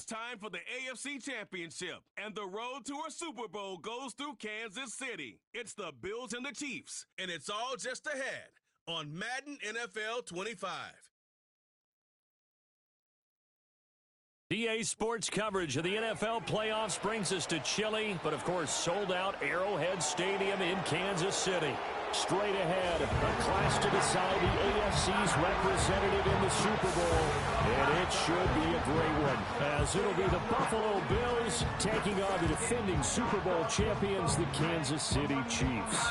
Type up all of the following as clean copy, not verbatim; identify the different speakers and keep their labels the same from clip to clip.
Speaker 1: time for the AFC Championship, and the road to a Super Bowl goes through Kansas City. It's the Bills and the Chiefs, and it's all just ahead on Madden NFL 25.
Speaker 2: EA Sports coverage of the NFL playoffs brings us to chilly, but of course sold-out Arrowhead Stadium in Kansas City. Straight ahead, a clash to decide the AFC's representative in the Super Bowl, and it should be a great one, as it'll be the Buffalo Bills taking on the defending Super Bowl champions, the Kansas City Chiefs.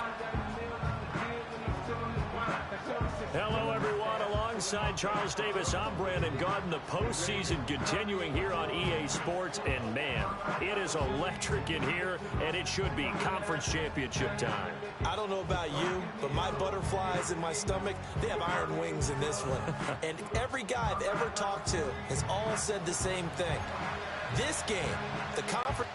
Speaker 2: Hello, everyone. Alongside Charles Davis, I'm Brandon Gaudin. The postseason continuing here on EA Sports, and man, it is electric in here, and it should be conference championship time.
Speaker 3: I don't know about you, but my butterflies in my stomach, they have iron wings in this one. And every guy I've ever talked to has all said the same thing. This game, the conference...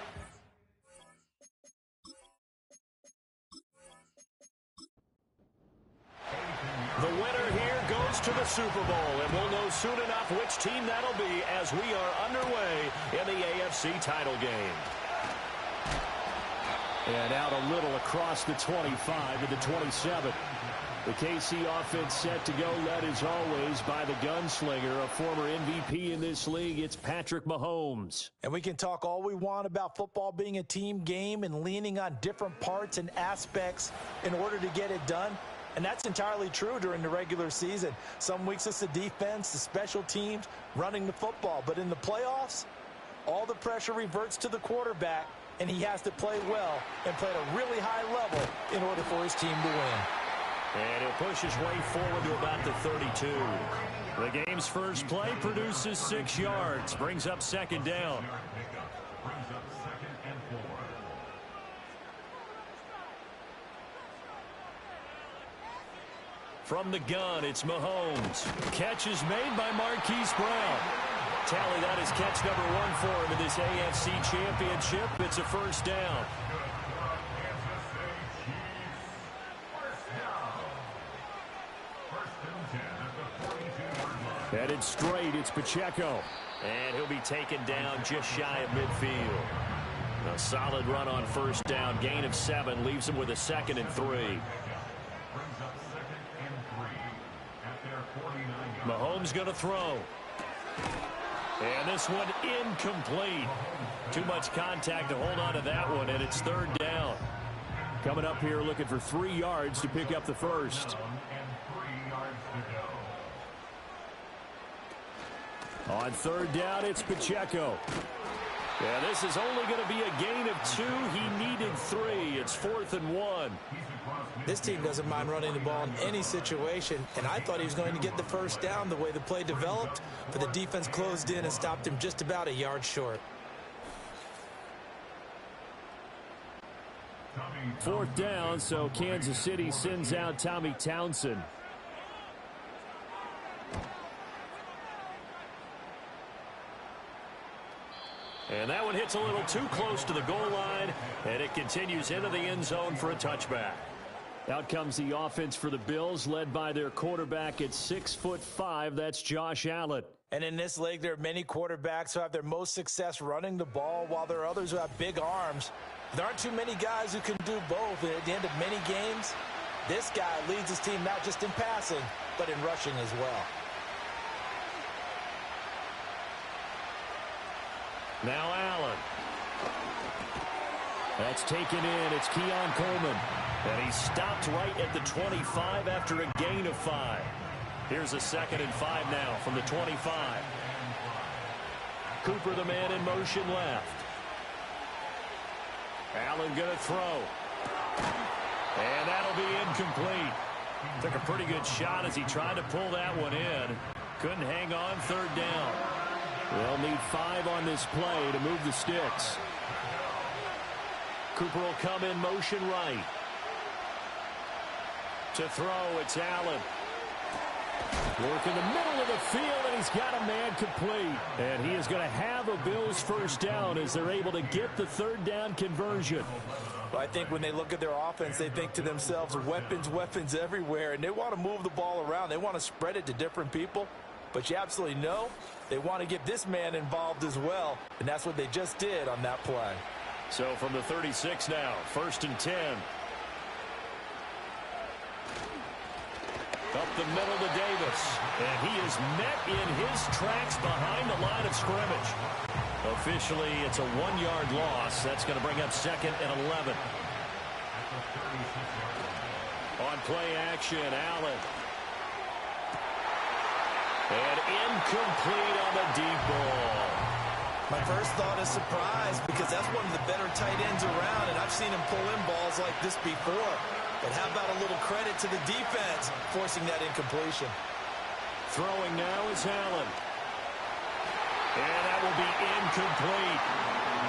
Speaker 2: The winner here goes to the Super Bowl, and we'll know soon enough which team that'll be as we are underway in the AFC title game. And out a little across the 25 to the 27. The KC offense set to go, led as always by the gunslinger, a former MVP in this league. It's Patrick Mahomes.
Speaker 3: And we can talk all we want about football being a team game and leaning on different parts and aspects in order to get it done. And that's entirely true during the regular season. Some weeks it's the defense, the special teams, running the football. But in the playoffs, all the pressure reverts to the quarterback, and he has to play well and play at a really high level in order for his team to win.
Speaker 2: And he'll push his way forward to about the 32. The game's first play produces 6 yards, brings up second down. From the gun, it's Mahomes. Catch is made by Marquise Brown. Tally, that is catch number 1 for him in this AFC Championship. It's a first down. Headed straight, it's Pacheco. And he'll be taken down just shy of midfield. A solid run on first down. Gain of 7 leaves him with a 2nd and 3. Mahomes going to throw. And this one incomplete. Too much contact to hold on to that one, and it's third down. Coming up here looking for 3 yards to pick up the first. On third down, it's Pacheco. Yeah, this is only going to be a gain of 2. He needed 3. It's 4th and 1.
Speaker 3: This team doesn't mind running the ball in any situation, and I thought he was going to get the first down the way the play developed, but the defense closed in and stopped him just about a yard short.
Speaker 2: 4th down, so Kansas City sends out Tommy Townsend. And that one hits a little too close to the goal line, and it continues into the end zone for a touchback. Out comes the offense for the Bills, led by their quarterback at 6'5". That's Josh Allen.
Speaker 3: And in this league, there are many quarterbacks who have their most success running the ball, while there are others who have big arms. There aren't too many guys who can do both. At the end of many games, this guy leads his team not just in passing, but in rushing as well.
Speaker 2: Now Allen. That's taken in. It's Keon Coleman. And he stopped right at the 25 after a gain of 5. Here's a 2nd and 5 now from the 25. Cooper, the man in motion left. Allen going to throw. And that'll be incomplete. Took a pretty good shot as he tried to pull that one in. Couldn't hang on, third down. They'll need 5 on this play to move the sticks. Cooper will come in motion right. To throw, it's Allen. Work in the middle of the field, and he's got a man complete. And he is going to have a Bills first down as they're able to get the third down conversion.
Speaker 3: Well, I think when they look at their offense, they think to themselves, weapons, weapons everywhere, and they want to move the ball around. They want to spread it to different people. but you absolutely know they want to get this man involved as well, and that's what they just did on that play.
Speaker 2: So from the 36 now, 1st and 10. Up the middle to Davis. And he is met in his tracks behind the line of scrimmage. Officially, it's a 1-yard loss. That's going to bring up 2nd and 11. On play action, Allen. And incomplete on the deep ball.
Speaker 3: My first thought is surprise because that's one of the better tight ends around, and I've seen him pull in balls like this before. But how about a little credit to the defense forcing that incompletion?
Speaker 2: Throwing now is Allen. And that will be incomplete.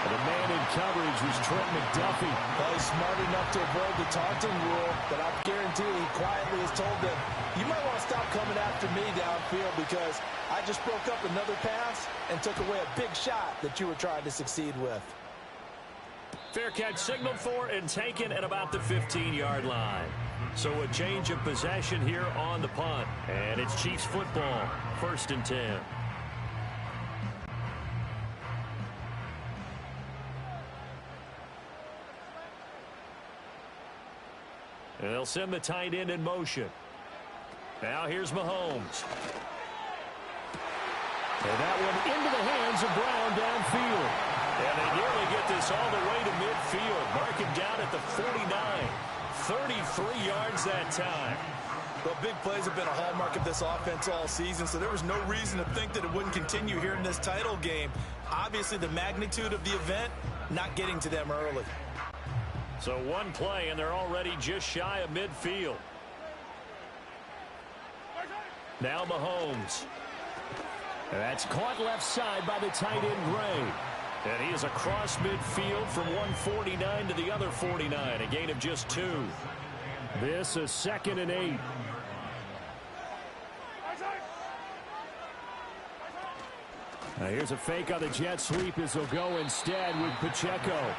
Speaker 2: And the man in coverage was Trent McDuffie.
Speaker 3: Well, he's smart enough to avoid the taunting rule, but I guarantee he quietly has told them, you might want to stop coming after me downfield because I just broke up another pass and took away a big shot that you were trying to succeed with.
Speaker 2: Fair catch signaled for and taken at about the 15-yard line. So a change of possession here on the punt. And it's Chiefs football, 1st and 10. And they'll send the tight end in motion. Now here's Mahomes. And that one into the hands of Brown downfield. And they nearly get this all the way to midfield. Marking down at the 49. 33 yards that time.
Speaker 3: Well, big plays have been a hallmark of this offense all season, so there was no reason to think that it wouldn't continue here in this title game. Obviously, the magnitude of the event, not getting to them early.
Speaker 2: So one play, and they're already just shy of midfield. Now Mahomes. That's caught left side by the tight end, Gray. And he is across midfield from 149 to the other 49, a gain of just 2. This is 2nd and 8. Now here's a fake on the jet sweep as they'll go instead with Pacheco.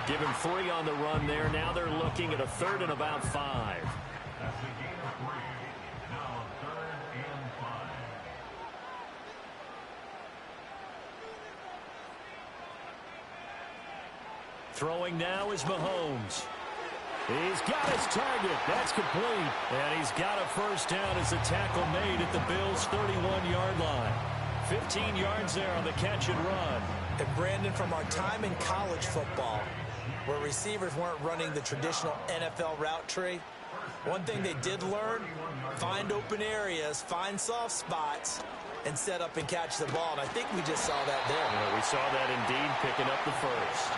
Speaker 2: Give him 3 on the run there. Now they're looking at a 3rd and about 5. Throwing now is Mahomes. He's got his target. That's complete. And he's got a first down as the tackle made at the Bills' 31-yard line. 15 yards there on the catch and run.
Speaker 3: And Brandon, from our time in college football, where receivers weren't running the traditional NFL route tree, one thing they did learn, find open areas, find soft spots, and set up and catch the ball. And I think we just saw that there.
Speaker 2: Yeah, we saw that indeed, picking up the first.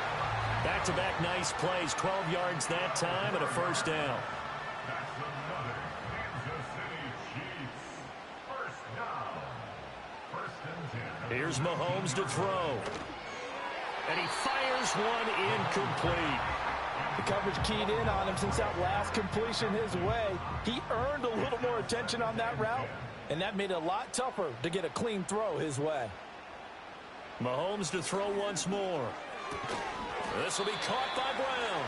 Speaker 2: Back-to-back nice plays, 12 yards that time and a first down. Here's Mahomes to throw. And he fires one incomplete.
Speaker 3: The coverage keyed in on him since that last completion his way. He earned a little more attention on that route, and that made it a lot tougher to get a clean throw his way.
Speaker 2: Mahomes to throw once more. This will be caught by Brown.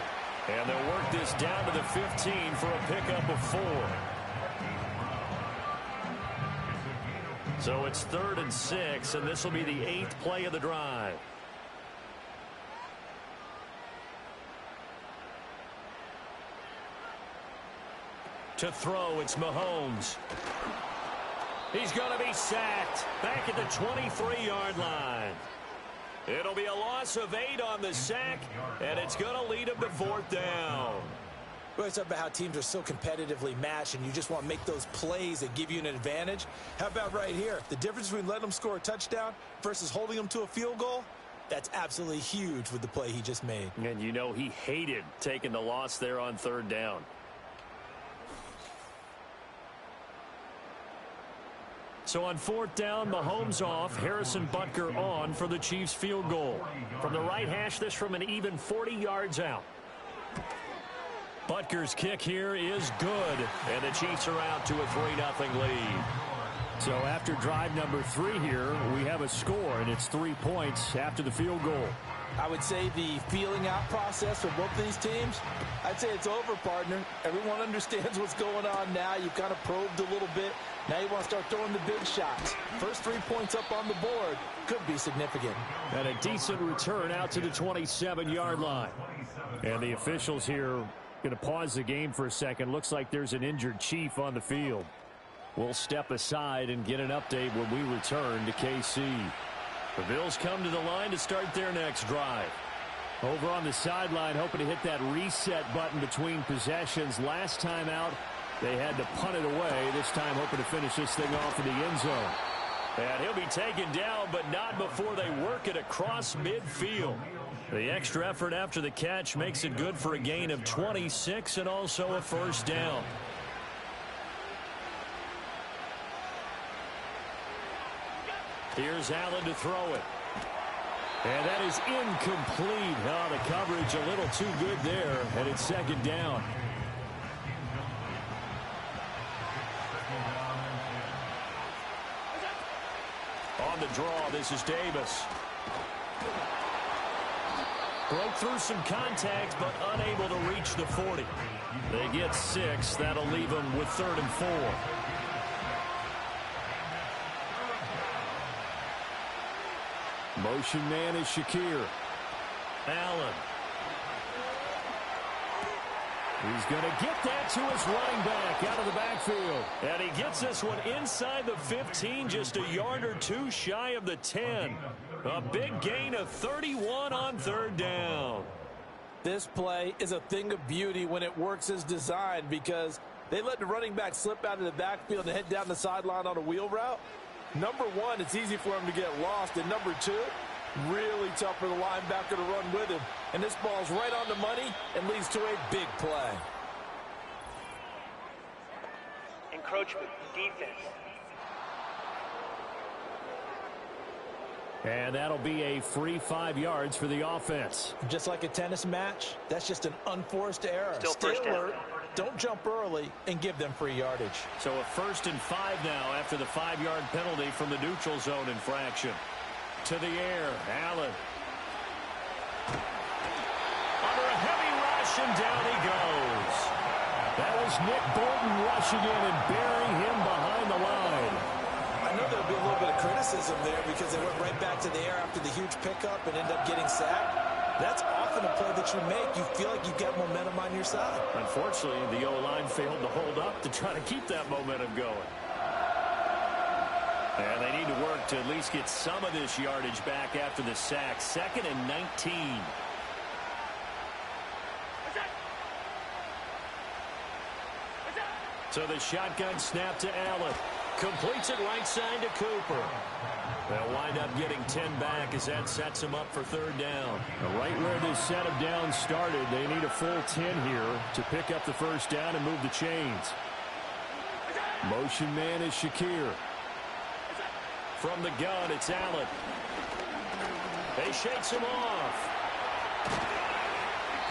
Speaker 2: And they'll work this down to the 15 for a pickup of 4. So it's 3rd and 6, and this will be the 8th play of the drive. To throw, it's Mahomes. He's going to be sacked back at the 23-yard line. It'll be a loss of 8 on the sack, and it's going to lead him to 4th down.
Speaker 3: We always talk about how teams are so competitively matched, and you just want to make those plays that give you an advantage. How about right here? The difference between letting them score a touchdown versus holding them to a field goal, that's absolutely huge with the play he just made.
Speaker 2: And you know he hated taking the loss there on 3rd down. So on 4th down, Mahomes off, Harrison Butker on for the Chiefs field goal. From the right hash, this from an even 40 yards out. Butker's kick here is good, and the Chiefs are out to a 3-0 lead. So after drive number 3 here, we have a score, and it's 3 points after the field goal.
Speaker 3: I would say the feeling out process for both these teams, I'd say it's over, partner. Everyone understands what's going on now. You've kind of probed a little bit. Now you want to start throwing the big shots. First 3 points up on the board could be significant.
Speaker 2: And a decent return out to the 27-yard line. And the officials here going to pause the game for a second. Looks like there's an injured Chief on the field. We'll step aside and get an update when we return to KC. The Bills come to the line to start their next drive. Over on the sideline, hoping to hit that reset button between possessions. Last time out, they had to punt it away. This time, hoping to finish this thing off in the end zone. And he'll be taken down, but not before they work it across midfield. The extra effort after the catch makes it good for a gain of 26 and also a first down. Here's Allen to throw it. And that is incomplete. Oh, the coverage a little too good there, and it's second down. On the draw, this is Davis. Broke through some contact, but unable to reach the 40. They get 6. That'll leave them with 3rd and 4. Motion man is Shakir. Allen. He's going to get that to his running back out of the backfield. And he gets this one inside the 15, just a yard or two shy of the 10. A big gain of 31 on 3rd down.
Speaker 3: This play is a thing of beauty when it works as designed because they let the running back slip out of the backfield and head down the sideline on a wheel route. Number one, it's easy for him to get lost. And number two, really tough for the linebacker to run with him. And this ball's right on the money and leads to a big play.
Speaker 4: Encroachment, defense.
Speaker 2: And that'll be a free 5 yards for the offense.
Speaker 3: Just like a tennis match, that's just an unforced error.
Speaker 4: Still
Speaker 3: Stay
Speaker 4: first down.
Speaker 3: alert, don't jump early, and give them free yardage.
Speaker 2: So a 1st and 5 now after the 5-yard penalty from the neutral zone infraction. To the air, Allen. Under a heavy rush, and down he goes. That was Nick Bolton rushing in and burying him behind the line.
Speaker 3: I know there'll be a little bit of criticism there because they went right back to the air after the huge pickup and ended up getting sacked. That's often a play that you make. You feel like you've got momentum on your side.
Speaker 2: Unfortunately, the O-line failed to hold up to try to keep that momentum going. And they need to work to at least get some of this yardage back after the sack. 2nd and 19. So the shotgun snap to Allen. Completes it right side to Cooper. They'll wind up getting 10 back as that sets them up for 3rd down. Right where this set of downs started, they need a full 10 here to pick up the first down and move the chains. Motion man is Shakir. From the gun, it's Allen. They shakes him off.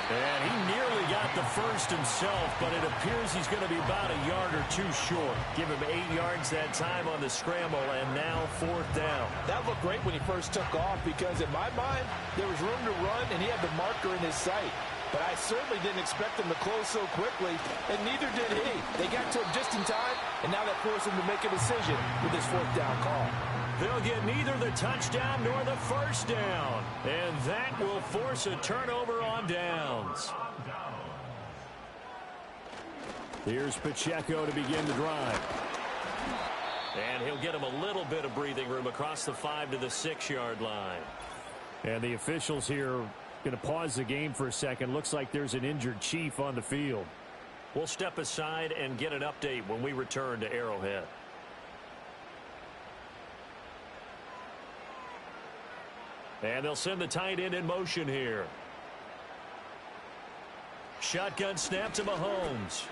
Speaker 2: And he nearly got the first himself, but it appears he's going to be about a yard or two short. Give him 8 yards that time on the scramble, and now 4th down.
Speaker 3: That looked great when he first took off because in my mind, there was room to run, and he had the marker in his sight. But I certainly didn't expect him to close so quickly, and neither did he. They got to him just in time, and now that forced him to make a decision with his 4th down call.
Speaker 2: They'll get neither the touchdown nor the first down. And that will force a turnover on downs. Here's Pacheco to begin the drive. And he'll get him a little bit of breathing room across the 5 to the 6-yard line. And the officials here going to pause the game for a second. Looks like there's an injured Chief on the field. We'll step aside and get an update when we return to Arrowhead. And they'll send the tight end in motion here. Shotgun snap to Mahomes.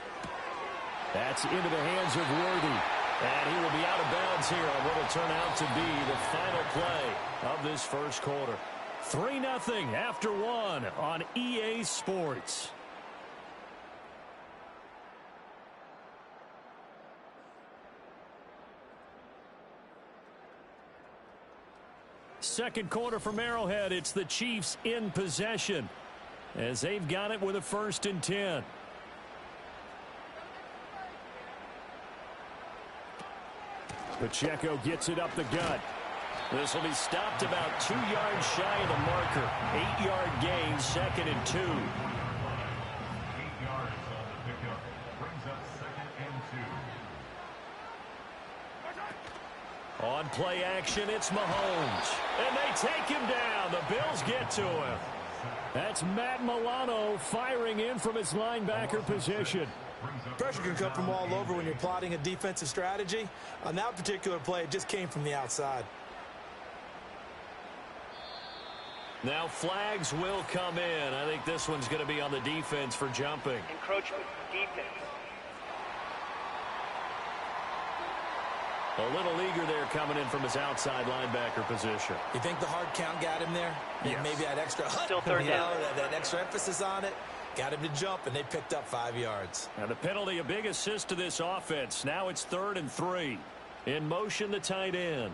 Speaker 2: That's into the hands of Worthy. And he will be out of bounds here on what will turn out to be the final play of this first quarter. 3-0 after 1 on EA Sports. Second quarter from Arrowhead. It's the Chiefs in possession as they've got it with a 1st and 10. Pacheco gets it up the gut. This will be stopped about 2 yards shy of the marker. 8-yard gain, 2nd and 2.
Speaker 5: 8 yards on the pickup. Brings up 2nd and 2.
Speaker 2: On play action, it's Mahomes. And they take him down. The Bills get to him. That's Matt Milano firing in from his linebacker position.
Speaker 3: Pressure can come from all over when you're plotting a defensive strategy. On that particular play, it just came from the outside.
Speaker 2: Now flags will come in. I think this one's going to be on the defense for jumping.
Speaker 4: Encroachment, defense.
Speaker 2: A little eager there coming in from his outside linebacker position.
Speaker 3: You think the hard count got him there?
Speaker 2: Yes.
Speaker 3: Maybe that extra
Speaker 4: Still third down.
Speaker 3: that extra emphasis on it. Got him to jump, and they picked up 5 yards.
Speaker 2: And the penalty, a big assist to this offense. Now it's 3rd and 3. In motion, the tight end.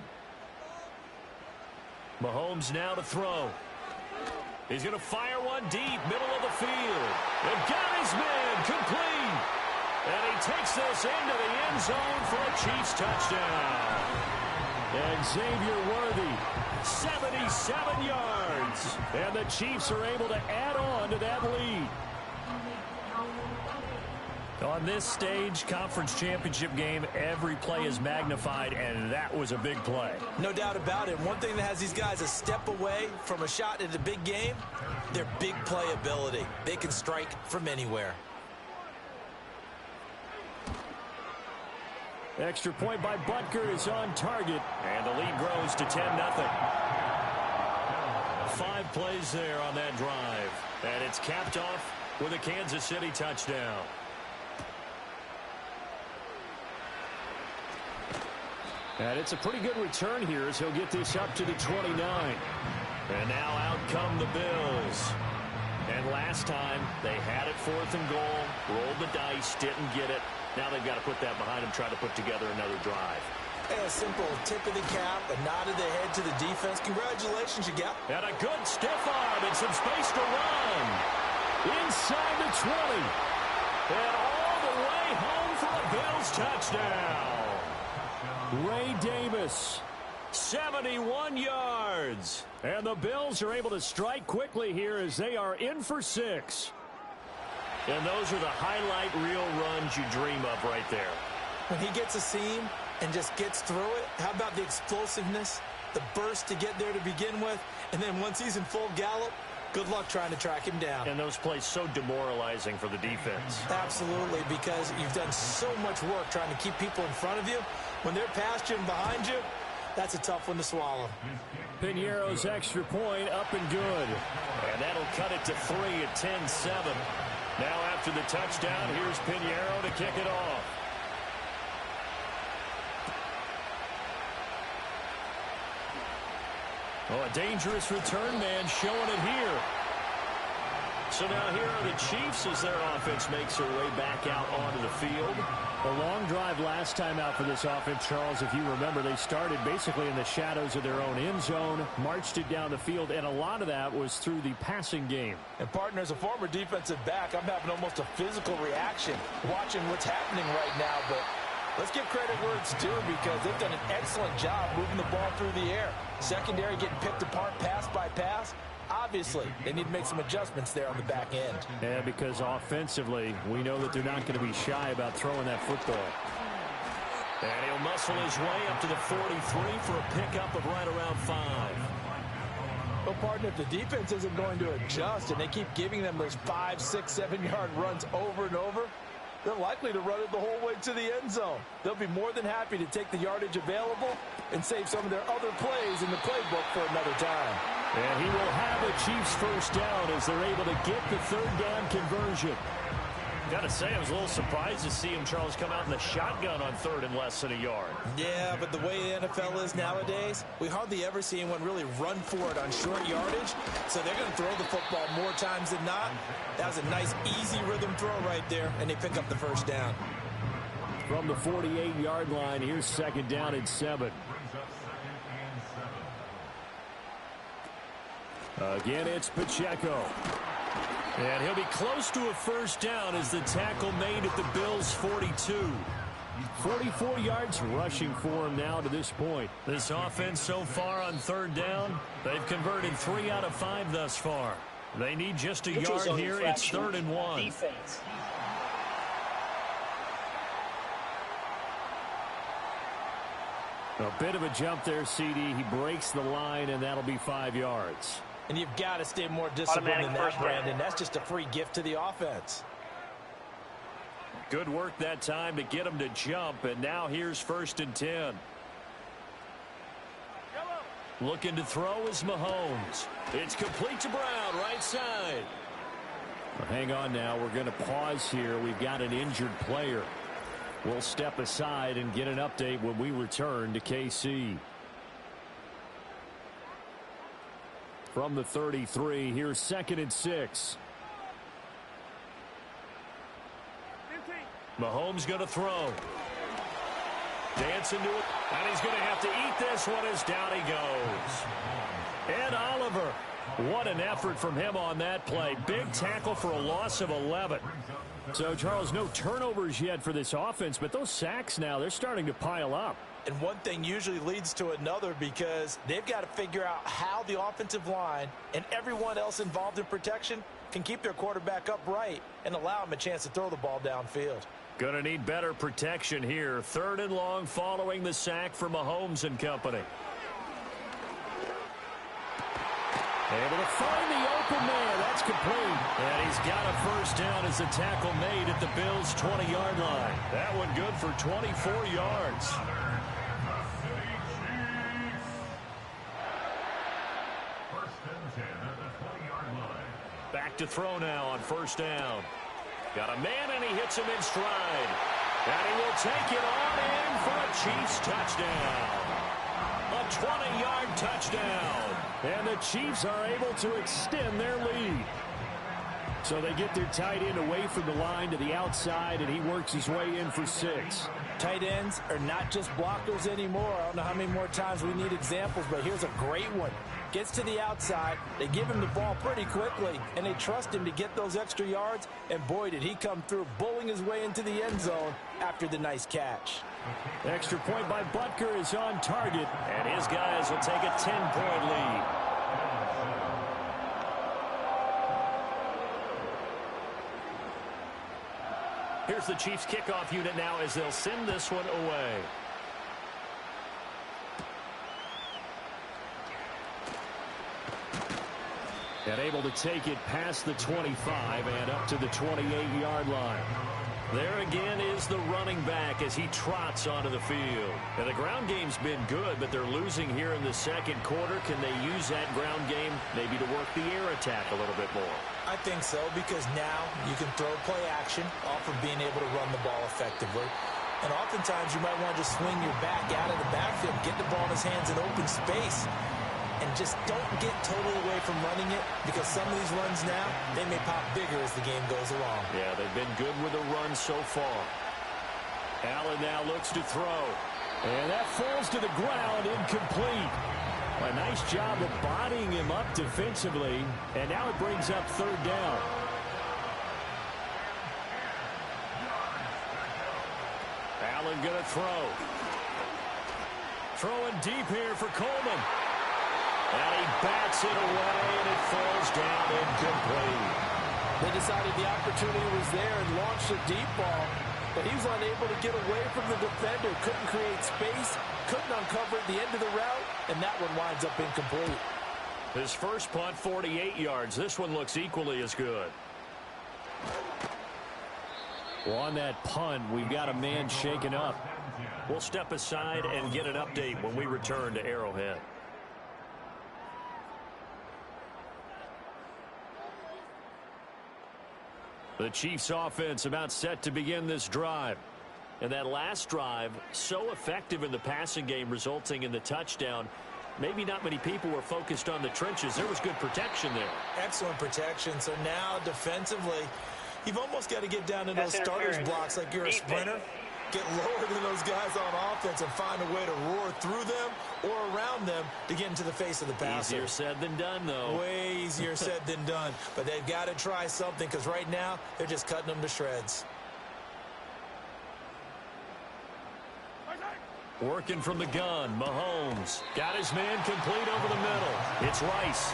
Speaker 2: Mahomes now to throw. He's going to fire one deep, middle of the field. And got his man complete. And he takes this into the end zone for a Chiefs touchdown. And Xavier Worthy, 77 yards. And the Chiefs are able to add on to that lead. On this stage, conference championship game, every play is magnified, and that was a big play.
Speaker 3: No doubt about it. One thing that has these guys a step away from a shot at a big game, their big play ability. They can strike from anywhere.
Speaker 2: Extra point by Butker is on target, and the lead grows to 10-0. 5 plays there on that drive, and it's capped off with a Kansas City touchdown. And it's a pretty good return here as he'll get this up to the 29. And now out come the Bills. And last time they had it 4th and goal, rolled the dice, didn't get it. Now they've got to put that behind them, try to put together another drive.
Speaker 3: A simple tip of the cap, a nod of the head to the defense. Congratulations, you got.
Speaker 2: And a good stiff arm and some space to run. Inside the 20. And all the way home for a Bills touchdown. Ray Davis, 71 yards. And the Bills are able to strike quickly here as they are in for 6. And those are the highlight reel runs you dream of right there.
Speaker 3: When he gets a seam and just gets through it, how about the explosiveness, the burst to get there to begin with, and then once he's in full gallop, good luck trying to track him down.
Speaker 2: And those plays so demoralizing for the defense.
Speaker 3: Absolutely, because you've done so much work trying to keep people in front of you. When they're past you and behind you, that's a tough one to swallow.
Speaker 2: Piñeiro's extra point up and good. And that'll cut it to 3 at 10-7. Now after the touchdown, here's Piñeiro to kick it off. Oh, a dangerous return man showing it here. So now here are the Chiefs as their offense makes their way back out onto the field. A long drive last time out for this offense, Charles. If you remember, they started basically in the shadows of their own end zone, marched it down the field, and a lot of that was through the passing game.
Speaker 3: And partner, as a former defensive back, I'm having almost a physical reaction watching what's happening right now. But let's give credit where it's due because they've done an excellent job moving the ball through the air. Secondary getting picked apart pass by pass. Obviously, they need to make some adjustments there on the back end.
Speaker 2: Yeah, because offensively, we know that they're not going to be shy about throwing that football. And he'll muscle his way up to the 43 for a pickup of right around 5.
Speaker 3: Well, partner, if the defense isn't going to adjust and they keep giving them those 5, 6, 7-yard runs over and over, they're likely to run it the whole way to the end zone. They'll be more than happy to take the yardage available and save some of their other plays in the playbook for another time.
Speaker 2: And he will have a Chiefs first down as they're able to get the 3rd down conversion. Got to say, I was a little surprised to see him, Charles, come out in the shotgun on 3rd and less than a yard.
Speaker 3: Yeah, but the way the NFL is nowadays, we hardly ever see anyone really run for it on short yardage. So they're going to throw the football more times than not. That was a nice, easy rhythm throw right there, and they pick up the first down.
Speaker 2: From the 48-yard line, here's 2nd down and 7. Again, it's Pacheco. And he'll be close to a first down as the tackle made at the Bills' 42. 44 yards rushing for him now to this point. This offense so far on third down, they've converted 3 out of 5 thus far. They need just a yard here. It's 3rd and 1.
Speaker 4: Defense.
Speaker 2: A bit of a jump there, CD. He breaks the line, and that'll be 5 yards.
Speaker 3: And you've got to stay more disciplined than that, Brandon. That's just a free gift to the offense.
Speaker 2: Good work that time to get him to jump, and now here's 1st and 10. Looking to throw is Mahomes. It's complete to Brown, right side. Well, hang on now. We're going to pause here. We've got an injured player. We'll step aside and get an update when we return to KC. From the 33, here's 2nd and 6. Mahomes going to throw. Dancing to it. And he's going to have to eat this one as down he goes. Ed Oliver. What an effort from him on that play. Big tackle for a loss of 11. So, Charles, no turnovers yet for this offense, but those sacks now, they're starting to pile up.
Speaker 3: And one thing usually leads to another because they've got to figure out how the offensive line and everyone else involved in protection can keep their quarterback upright and allow him a chance to throw the ball downfield.
Speaker 2: Going to need better protection here. 3rd and long following the sack for Mahomes and company. Able to find the open man. That's complete. And he's got a first down as the tackle made at the Bills' 20-yard line. That one good for 24 yards. Back to throw now on 1st down. Got a man, and he hits him in stride. And he will take it on in for a Chiefs touchdown. A 20-yard touchdown. And the Chiefs are able to extend their lead. So they get their tight end away from the line to the outside, and he works his way in for 6.
Speaker 3: Tight ends are not just blockers anymore. I don't know how many more times we need examples, but here's a great one. Gets to the outside, they give him the ball pretty quickly, and they trust him to get those extra yards, and boy, did he come through, bowling his way into the end zone after the nice catch.
Speaker 2: Extra point by Butker is on target, and his guys will take a 10-point lead. Here's the Chiefs kickoff unit now as they'll send this one away. And able to take it past the 25 and up to the 28-yard line. There again is the running back as he trots onto the field. And the ground game's been good, but they're losing here in the second quarter. Can they use that ground game maybe to work the air attack a little bit more?
Speaker 3: I think so, because now you can throw play action off of being able to run the ball effectively. And oftentimes you might want to just swing your back out of the backfield, get the ball in his hands in open space, and just don't get totally away from running it, because some of these runs now, they may pop bigger as the game goes along.
Speaker 2: Yeah, they've been good with the run so far. Allen now looks to throw. And that falls to the ground, incomplete. A nice job of bodying him up defensively, and now it brings up 3rd down. Allen going to throw. Throwing deep here for Coleman. And he bats it away, and it falls down incomplete.
Speaker 3: They decided the opportunity was there and launched a deep ball, but he was unable to get away from the defender. Couldn't create space, couldn't uncover at the end of the route, and that one winds up incomplete.
Speaker 2: His first punt, 48 yards. This one looks equally as good. Well, on that punt, we've got a man shaken up. We'll step aside and get an update when we return to Arrowhead. The Chiefs offense about set to begin this drive. And that last drive, so effective in the passing game, resulting in the touchdown. Maybe not many people were focused on the trenches. There was good protection there.
Speaker 3: Excellent protection. So now defensively, you've almost got to get down to those starters blocks like you're a sprinter get lower than those guys on offense and find a way to roar through them or around them to get into the face of the passer.
Speaker 2: Easier said than done, though.
Speaker 3: Way easier said than done. But they've got to try something because right now they're just cutting them to shreds.
Speaker 2: Working from the gun, Mahomes. Got his man complete over the middle. It's Rice.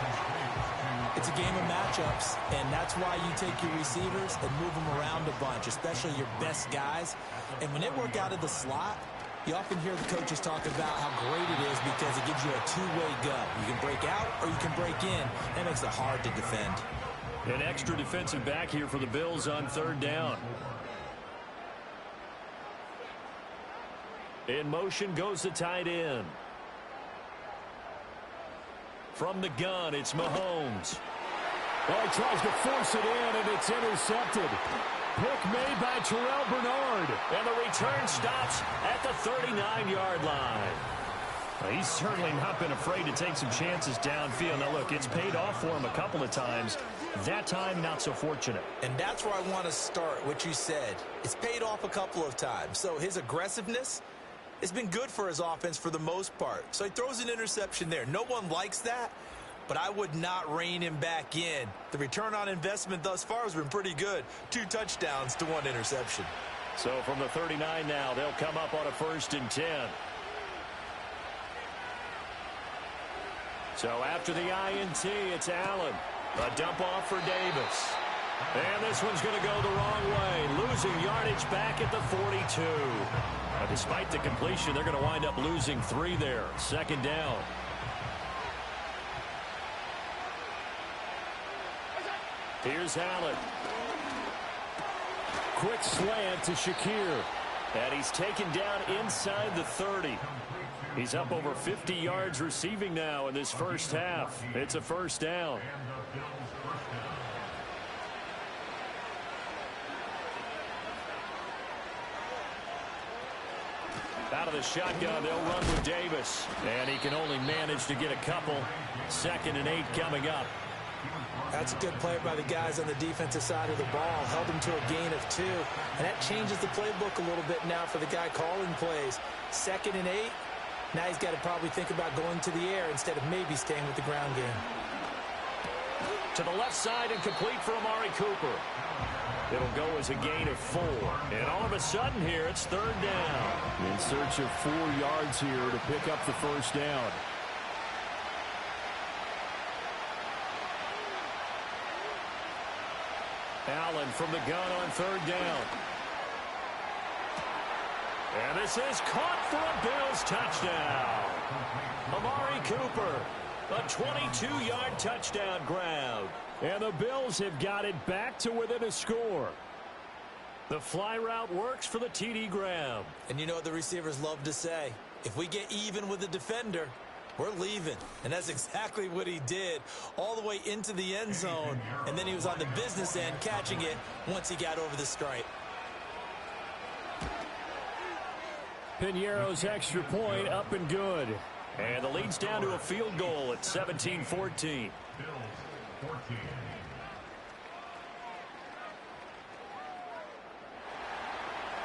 Speaker 3: It's a game of matchups, and that's why you take your receivers and move them around a bunch, especially your best guys. And when they work out of the slot, you often hear the coaches talk about how great it is because it gives you a two-way go. You can break out or you can break in. That makes it hard to defend.
Speaker 2: An extra defensive back here for the Bills on third down. In motion goes the tight end. From the gun, it's Mahomes.
Speaker 6: Oh, he tries to force it in, and it's intercepted. Pick made by Terrell Bernard.
Speaker 2: And the return stops at the 39-yard line.
Speaker 7: Well, he's certainly not been afraid to take some chances downfield. Now, look, it's paid off for him a couple of times. That time, not so fortunate.
Speaker 3: And that's where I want to start, what you said. It's paid off a couple of times. So his aggressiveness, it's been good for his offense for the most part. So he throws an interception there. No one likes that, but I would not rein him back in. The return on investment thus far has been pretty good. 2 touchdowns to 1 interception.
Speaker 2: So from the 39 now, they'll come up on a 1st and 10. So after the INT, it's Allen. A dump off for Davis. And this one's going to go the wrong way. Losing yardage back at the 42. Now, despite the completion, they're going to wind up losing 3 there. 2nd down. Here's Allen.
Speaker 6: Quick slant to Shakir.
Speaker 2: And he's taken down inside the 30. He's up over 50 yards receiving now in this first half. It's a 1st down. Out of the shotgun, they'll run with Davis. And he can only manage to get a couple. 2nd and 8 coming up.
Speaker 3: That's a good play by the guys on the defensive side of the ball. Held them to a gain of 2. And that changes the playbook a little bit now for the guy calling plays. 2nd and 8. Now he's got to probably think about going to the air instead of maybe staying with the ground game.
Speaker 2: To the left side and complete for Amari Cooper. It'll go as a gain of 4. And all of a sudden here, it's 3rd down.
Speaker 6: In search of 4 yards here to pick up the 1st down.
Speaker 2: Allen from the gun on 3rd down. And this is caught for a Bills touchdown. Amari Cooper, a 22-yard touchdown grab.
Speaker 6: And the Bills have got it back to within a score.
Speaker 2: The fly route works for the TD grab.
Speaker 3: And you know what the receivers love to say? If we get even with the defender, we're leaving. And that's exactly what he did, all the way into the end zone. And then he was on the business end catching it once he got over the stripe.
Speaker 6: Piñeiro's extra point up and good.
Speaker 2: And the lead's down to a field goal at 17-14.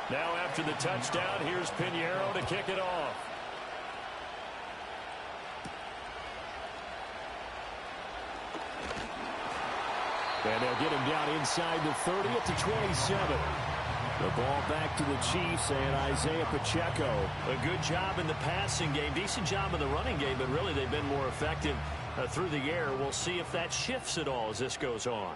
Speaker 2: Now after the touchdown, here's Piñeiro to kick it off.
Speaker 6: And they'll get him down inside the 30 at the 27. The ball back to the Chiefs and Isaiah Pacheco.
Speaker 2: A good job in the passing game, decent job in the running game, but really they've been more effective through the air. We'll see if that shifts at all as this goes on.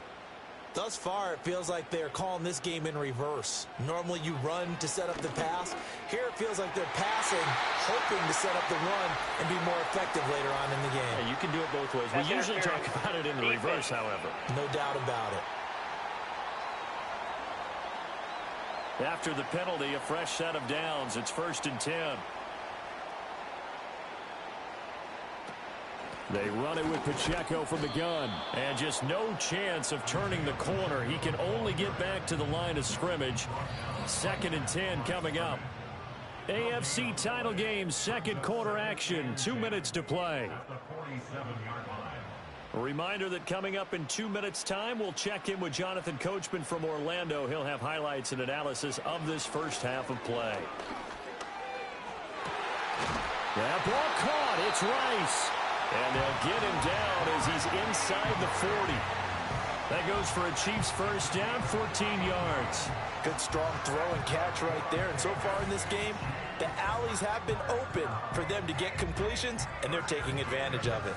Speaker 3: Thus far, it feels like they're calling this game in reverse. Normally you run to set up the pass. Here it feels like they're passing, hoping to set up the run and be more effective later on in the game.
Speaker 2: Yeah, you can do it both ways. We usually talk about it in the reverse, however.
Speaker 3: No doubt about it.
Speaker 2: After the penalty, a fresh set of downs. It's 1st and 10.
Speaker 6: They run it with Pacheco from the gun.
Speaker 2: And just no chance of turning the corner. He can only get back to the line of scrimmage. 2nd and 10 coming up. AFC title game, 2nd quarter action. 2 minutes to play. A reminder that coming up in 2 minutes' time, we'll check in with Jonathan Coachman from Orlando. He'll have highlights and analysis of this first half of play. That ball caught. It's Rice. And they'll get him down as he's inside the 40. That goes for a Chiefs first down, 14 yards.
Speaker 3: Good strong throw and catch right there. And so far in this game, the alleys have been open for them to get completions, and they're taking advantage of it.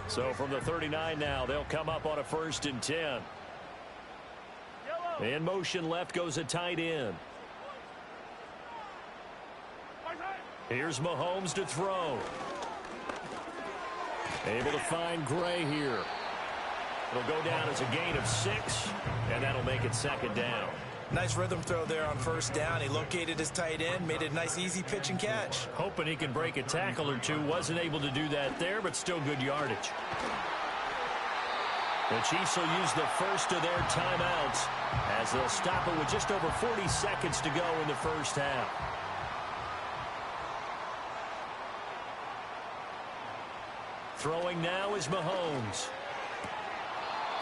Speaker 2: So from the 39 now, they'll come up on a 1st and 10. In motion left goes a tight end. Here's Mahomes to throw. Able to find Gray here. It'll go down as a gain of 6, and that'll make it 2nd down.
Speaker 3: Nice rhythm throw there on 1st down. He located his tight end, made it a nice easy pitch and catch.
Speaker 2: Hoping he can break a tackle or two. Wasn't able to do that there, but still good yardage. The Chiefs will use the first of their timeouts as they'll stop it with just over 40 seconds to go in the first half. Throwing now is Mahomes.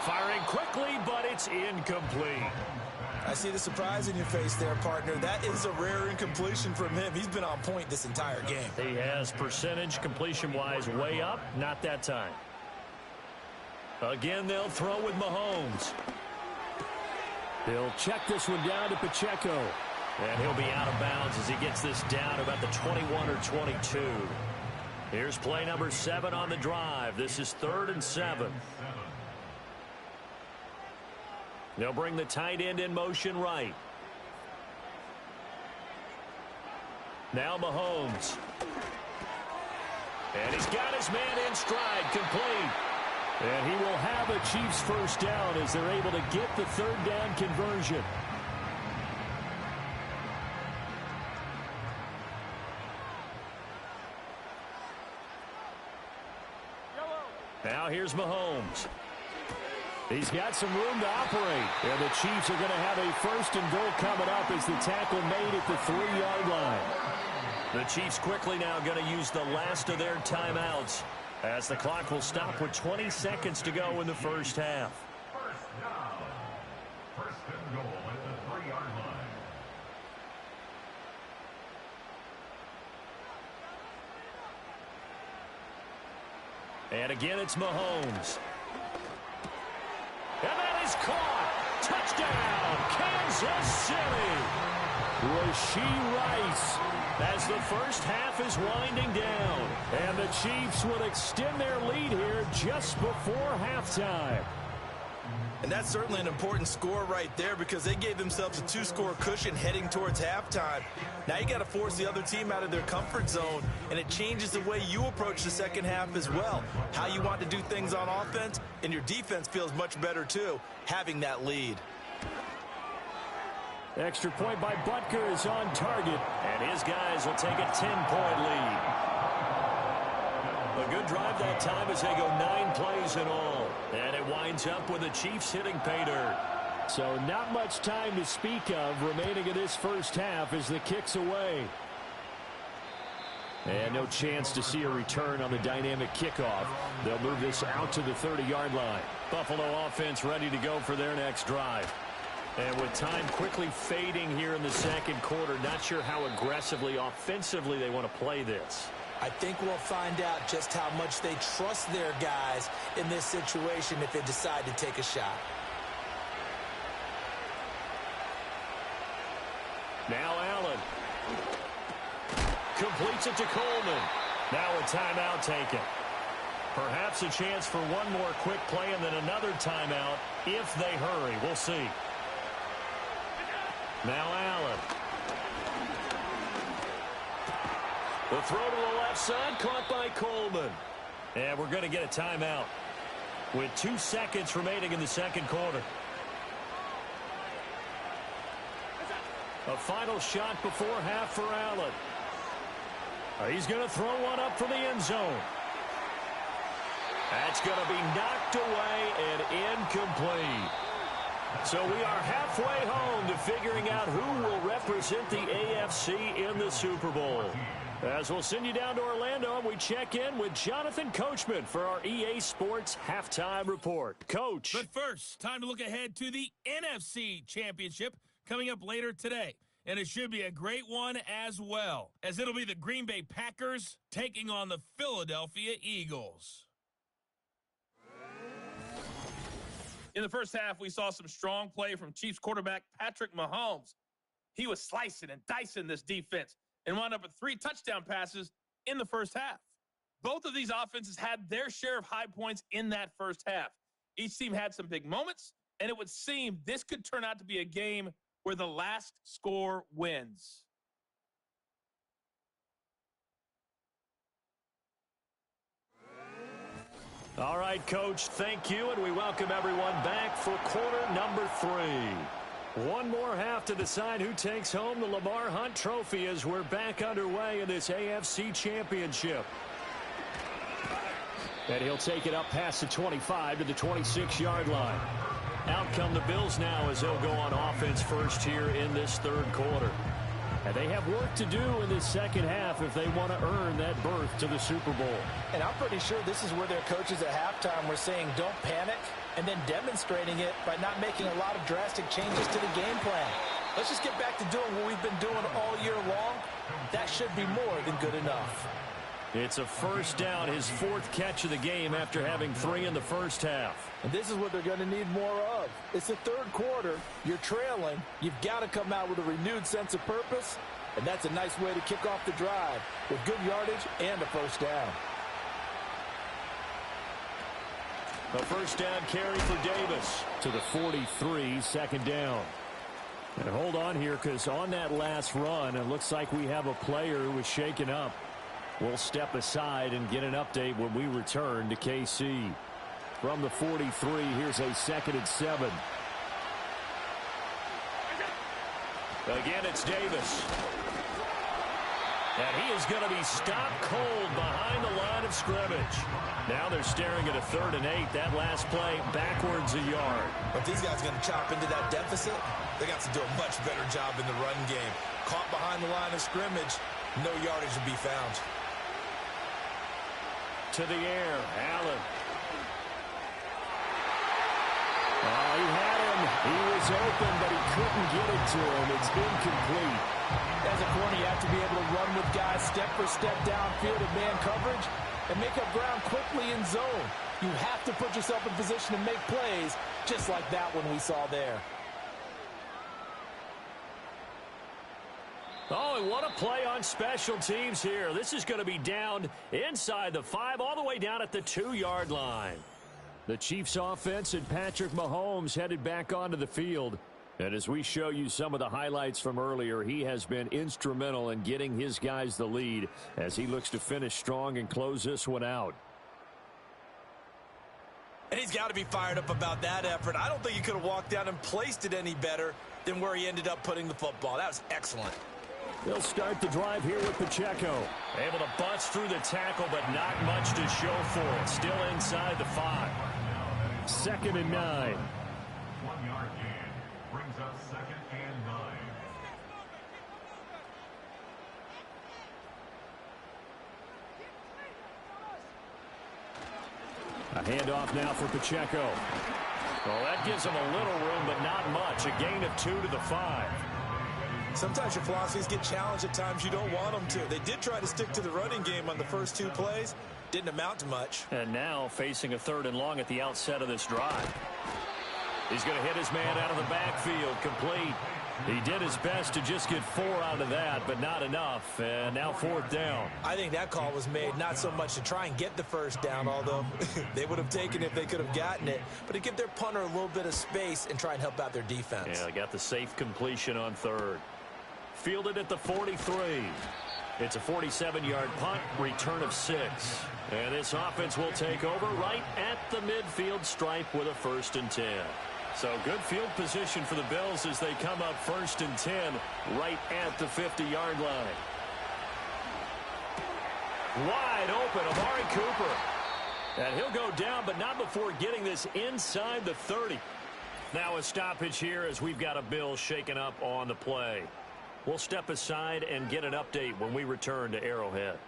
Speaker 2: Firing quickly, but it's incomplete.
Speaker 3: I see the surprise in your face there, partner. That is a rare incompletion from him. He's been on point this entire game.
Speaker 2: He has percentage completion-wise way up. Not that time. Again, they'll throw with Mahomes.
Speaker 6: They'll check this one down to Pacheco.
Speaker 2: And he'll be out of bounds as he gets this down about the 21 or 22. Here's play number 7 on the drive. This is 3rd and 7. They'll bring the tight end in motion right. Now Mahomes. And he's got his man in stride, complete.
Speaker 6: And he will have a Chiefs first down as they're able to get the 3rd down conversion.
Speaker 2: Now here's Mahomes.
Speaker 6: He's got some room to operate. And the Chiefs are going to have a 1st and goal coming up as the tackle made at the 3-yard line.
Speaker 2: The Chiefs quickly now going to use the last of their timeouts as the clock will stop with 20 seconds to go in the first half.
Speaker 5: First down. 1st and goal at the 3-yard line.
Speaker 2: And again, it's Mahomes. And that is caught. Touchdown, Kansas City.
Speaker 6: Rashee Rice.
Speaker 2: As the first half is winding down.
Speaker 6: And the Chiefs will extend their lead here just before halftime.
Speaker 3: And that's certainly an important score right there because they gave themselves a 2-score cushion heading towards halftime. Now you got to force the other team out of their comfort zone, and it changes the way you approach the second half as well. How you want to do things on offense, and your defense feels much better too, having that lead.
Speaker 6: Extra point by Butker is on target.
Speaker 2: And his guys will take a 10-point lead. A good drive that time as they go 9 plays in all. And it winds up with the Chiefs hitting pay dirt.
Speaker 6: So not much time to speak of remaining in this first half as the kick's away. And no chance to see a return on the dynamic kickoff. They'll move this out to the 30-yard line.
Speaker 2: Buffalo offense ready to go for their next drive. And with time quickly fading here in the second quarter, not sure how aggressively, offensively they want to play this.
Speaker 3: I think we'll find out just how much they trust their guys in this situation if they decide to take a shot.
Speaker 2: Now Allen. Completes it to Coleman. Now a timeout taken. Perhaps a chance for one more quick play and then another timeout if they hurry. We'll see. Now Allen. The throw to the left side, caught by Coleman. And we're going to get a timeout with 2 seconds remaining in the second quarter. A final shot before half for Allen. He's going to throw one up for the end zone. That's going to be knocked away and incomplete. So we are halfway home to figuring out who will represent the AFC in the Super Bowl. As we'll send you down to Orlando, and we check in with Jonathan Coachman for our EA Sports Halftime Report. Coach.
Speaker 8: But first, time to look ahead to the NFC Championship coming up later today. And it should be a great one as well, as it'll be the Green Bay Packers taking on the Philadelphia Eagles. In the first half, we saw some strong play from Chiefs quarterback Patrick Mahomes. He was slicing and dicing this defense and wound up with 3 touchdown passes in the first half. Both of these offenses had their share of high points in that first half. Each team had some big moments, and it would seem this could turn out to be a game where the last score wins.
Speaker 2: All right, Coach, thank you, and we welcome everyone back for quarter number 3. One more half to decide who takes home the Lamar Hunt Trophy as we're back underway in this AFC Championship. And he'll take it up past the 25 to the 26-yard line. Out come the Bills now as they'll go on offense first here in this third quarter. And they have work to do in this second half if they want to earn that berth to the Super Bowl.
Speaker 3: And I'm pretty sure this is where their coaches at halftime were saying don't panic, and then demonstrating it by not making a lot of drastic changes to the game plan. Let's just get back to doing what we've been doing all year long. That should be more than good enough.
Speaker 2: It's a first down, his 4th catch of the game after having 3 in the first half.
Speaker 3: And this is what they're going to need more of. It's the third quarter. You're trailing. You've got to come out with a renewed sense of purpose. And that's a nice way to kick off the drive with good yardage and a first down.
Speaker 2: A first down carry for Davis to the 43, second down. And hold on here, because on that last run, it looks like we have a player who was shaken up. We'll step aside and get an update when we return to KC. From the 43, here's a 2nd and 7. Again, it's Davis. And he is going to be stopped cold behind the line of scrimmage. Now they're staring at a 3rd and 8. That last play backwards a yard.
Speaker 3: But these guys are going to chop into that deficit. They got to do a much better job in the run game. Caught behind the line of scrimmage, no yardage to be found.
Speaker 2: To the air, Allen. Oh, he had him. He was open, but he couldn't get it to him. It's incomplete.
Speaker 3: As a corner, you have to be able to run with guys step for step downfield in man coverage and make up ground quickly in zone. You have to put yourself in position to make plays, just like that one we saw there.
Speaker 2: Oh, and what a play on special teams here. This is going to be down inside the 5, all the way down at the 2-yard line. The Chiefs offense and Patrick Mahomes headed back onto the field. And as we show you some of the highlights from earlier, he has been instrumental in getting his guys the lead as he looks to finish strong and close this one out.
Speaker 3: And he's got to be fired up about that effort. I don't think he could have walked down and placed it any better than where he ended up putting the football. That was excellent.
Speaker 2: They'll start the drive here with Pacheco. Able to bust through the tackle, but not much to show for it. Still inside the 5. 2nd and 9.
Speaker 5: 1-yard gain brings up 2nd and 9.
Speaker 2: A handoff now for Pacheco. Well, that gives him a little room, but not much. A gain of 2 to the 5.
Speaker 3: Sometimes your philosophies get challenged at times you don't want them to. They did try to stick to the running game on the first 2 plays. Didn't amount to much.
Speaker 2: And now facing a 3rd and long at the outset of this drive. He's going to hit his man out of the backfield, complete. He did his best to just get 4 out of that, but not enough. And now 4th down.
Speaker 3: I think that call was made not so much to try and get the first down, although they would have taken it if they could have gotten it, but to give their punter a little bit of space and try and help out their defense.
Speaker 2: Yeah, they got the safe completion on 3rd. Fielded at the 43. It's a 47-yard punt, return of 6. And this offense will take over right at the midfield stripe with a 1st and 10. So good field position for the Bills as they come up 1st and 10 right at the 50-yard line. Wide open, Amari Cooper. And he'll go down, but not before getting this inside the 30. Now a stoppage here as we've got a Bill shaken up on the play. We'll step aside and get an update when we return to Arrowhead.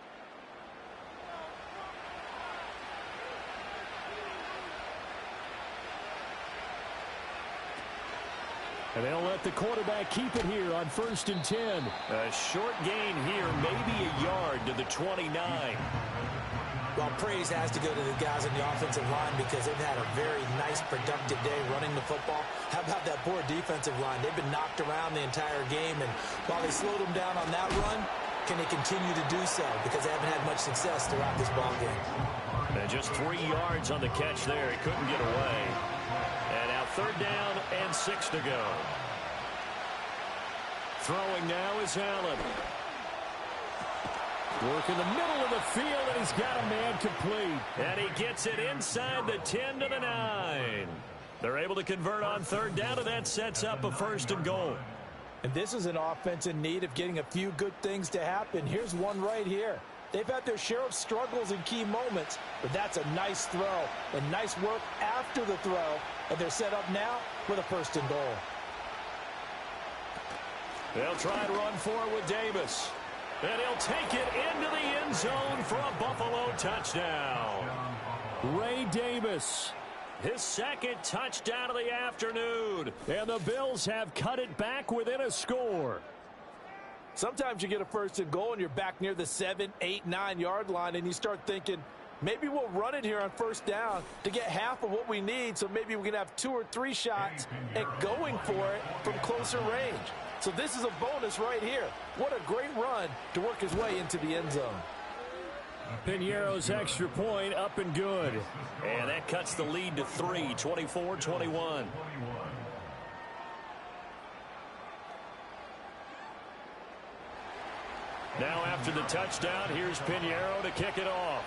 Speaker 6: And they'll let the quarterback keep it here on 1st and 10.
Speaker 2: A short gain here, maybe a yard to the 29.
Speaker 3: Well, praise has to go to the guys on the offensive line because they've had a very nice, productive day running the football. How about that poor defensive line? They've been knocked around the entire game, and while they slowed them down on that run, can they continue to do so? Because they haven't had much success throughout this ball game.
Speaker 2: And just 3 yards on the catch there. He couldn't get away. And now 3rd down and 6 to go. Throwing now is Allen.
Speaker 6: Work in the middle of the field, and he's got a man complete.
Speaker 2: And he gets it inside the 10 to the 9. They're able to convert on 3rd down, and that sets up a 1st and goal.
Speaker 3: And this is an offense in need of getting a few good things to happen. Here's one right here. They've had their share of struggles in key moments, but that's a nice throw and nice work after the throw, and they're set up now with a 1st and goal.
Speaker 2: They'll try and run forward with Davis. And he'll take it into the end zone for a Buffalo touchdown.
Speaker 6: Ray Davis.
Speaker 2: His 2nd touchdown of the afternoon.
Speaker 6: And the Bills have cut it back within a score.
Speaker 3: Sometimes you get a 1st and goal and you're back near the 7, 8, 9-yard line, and you start thinking, maybe we'll run it here on 1st down to get half of what we need, so maybe we can have 2 or 3 shots at going for it from closer range. So this is a bonus right here. What a great run to work his way into the end zone.
Speaker 6: Piñeiro's extra point up and good.
Speaker 2: And that cuts the lead to 3, 24-21. Now after the touchdown, here's Piñeiro to kick it off.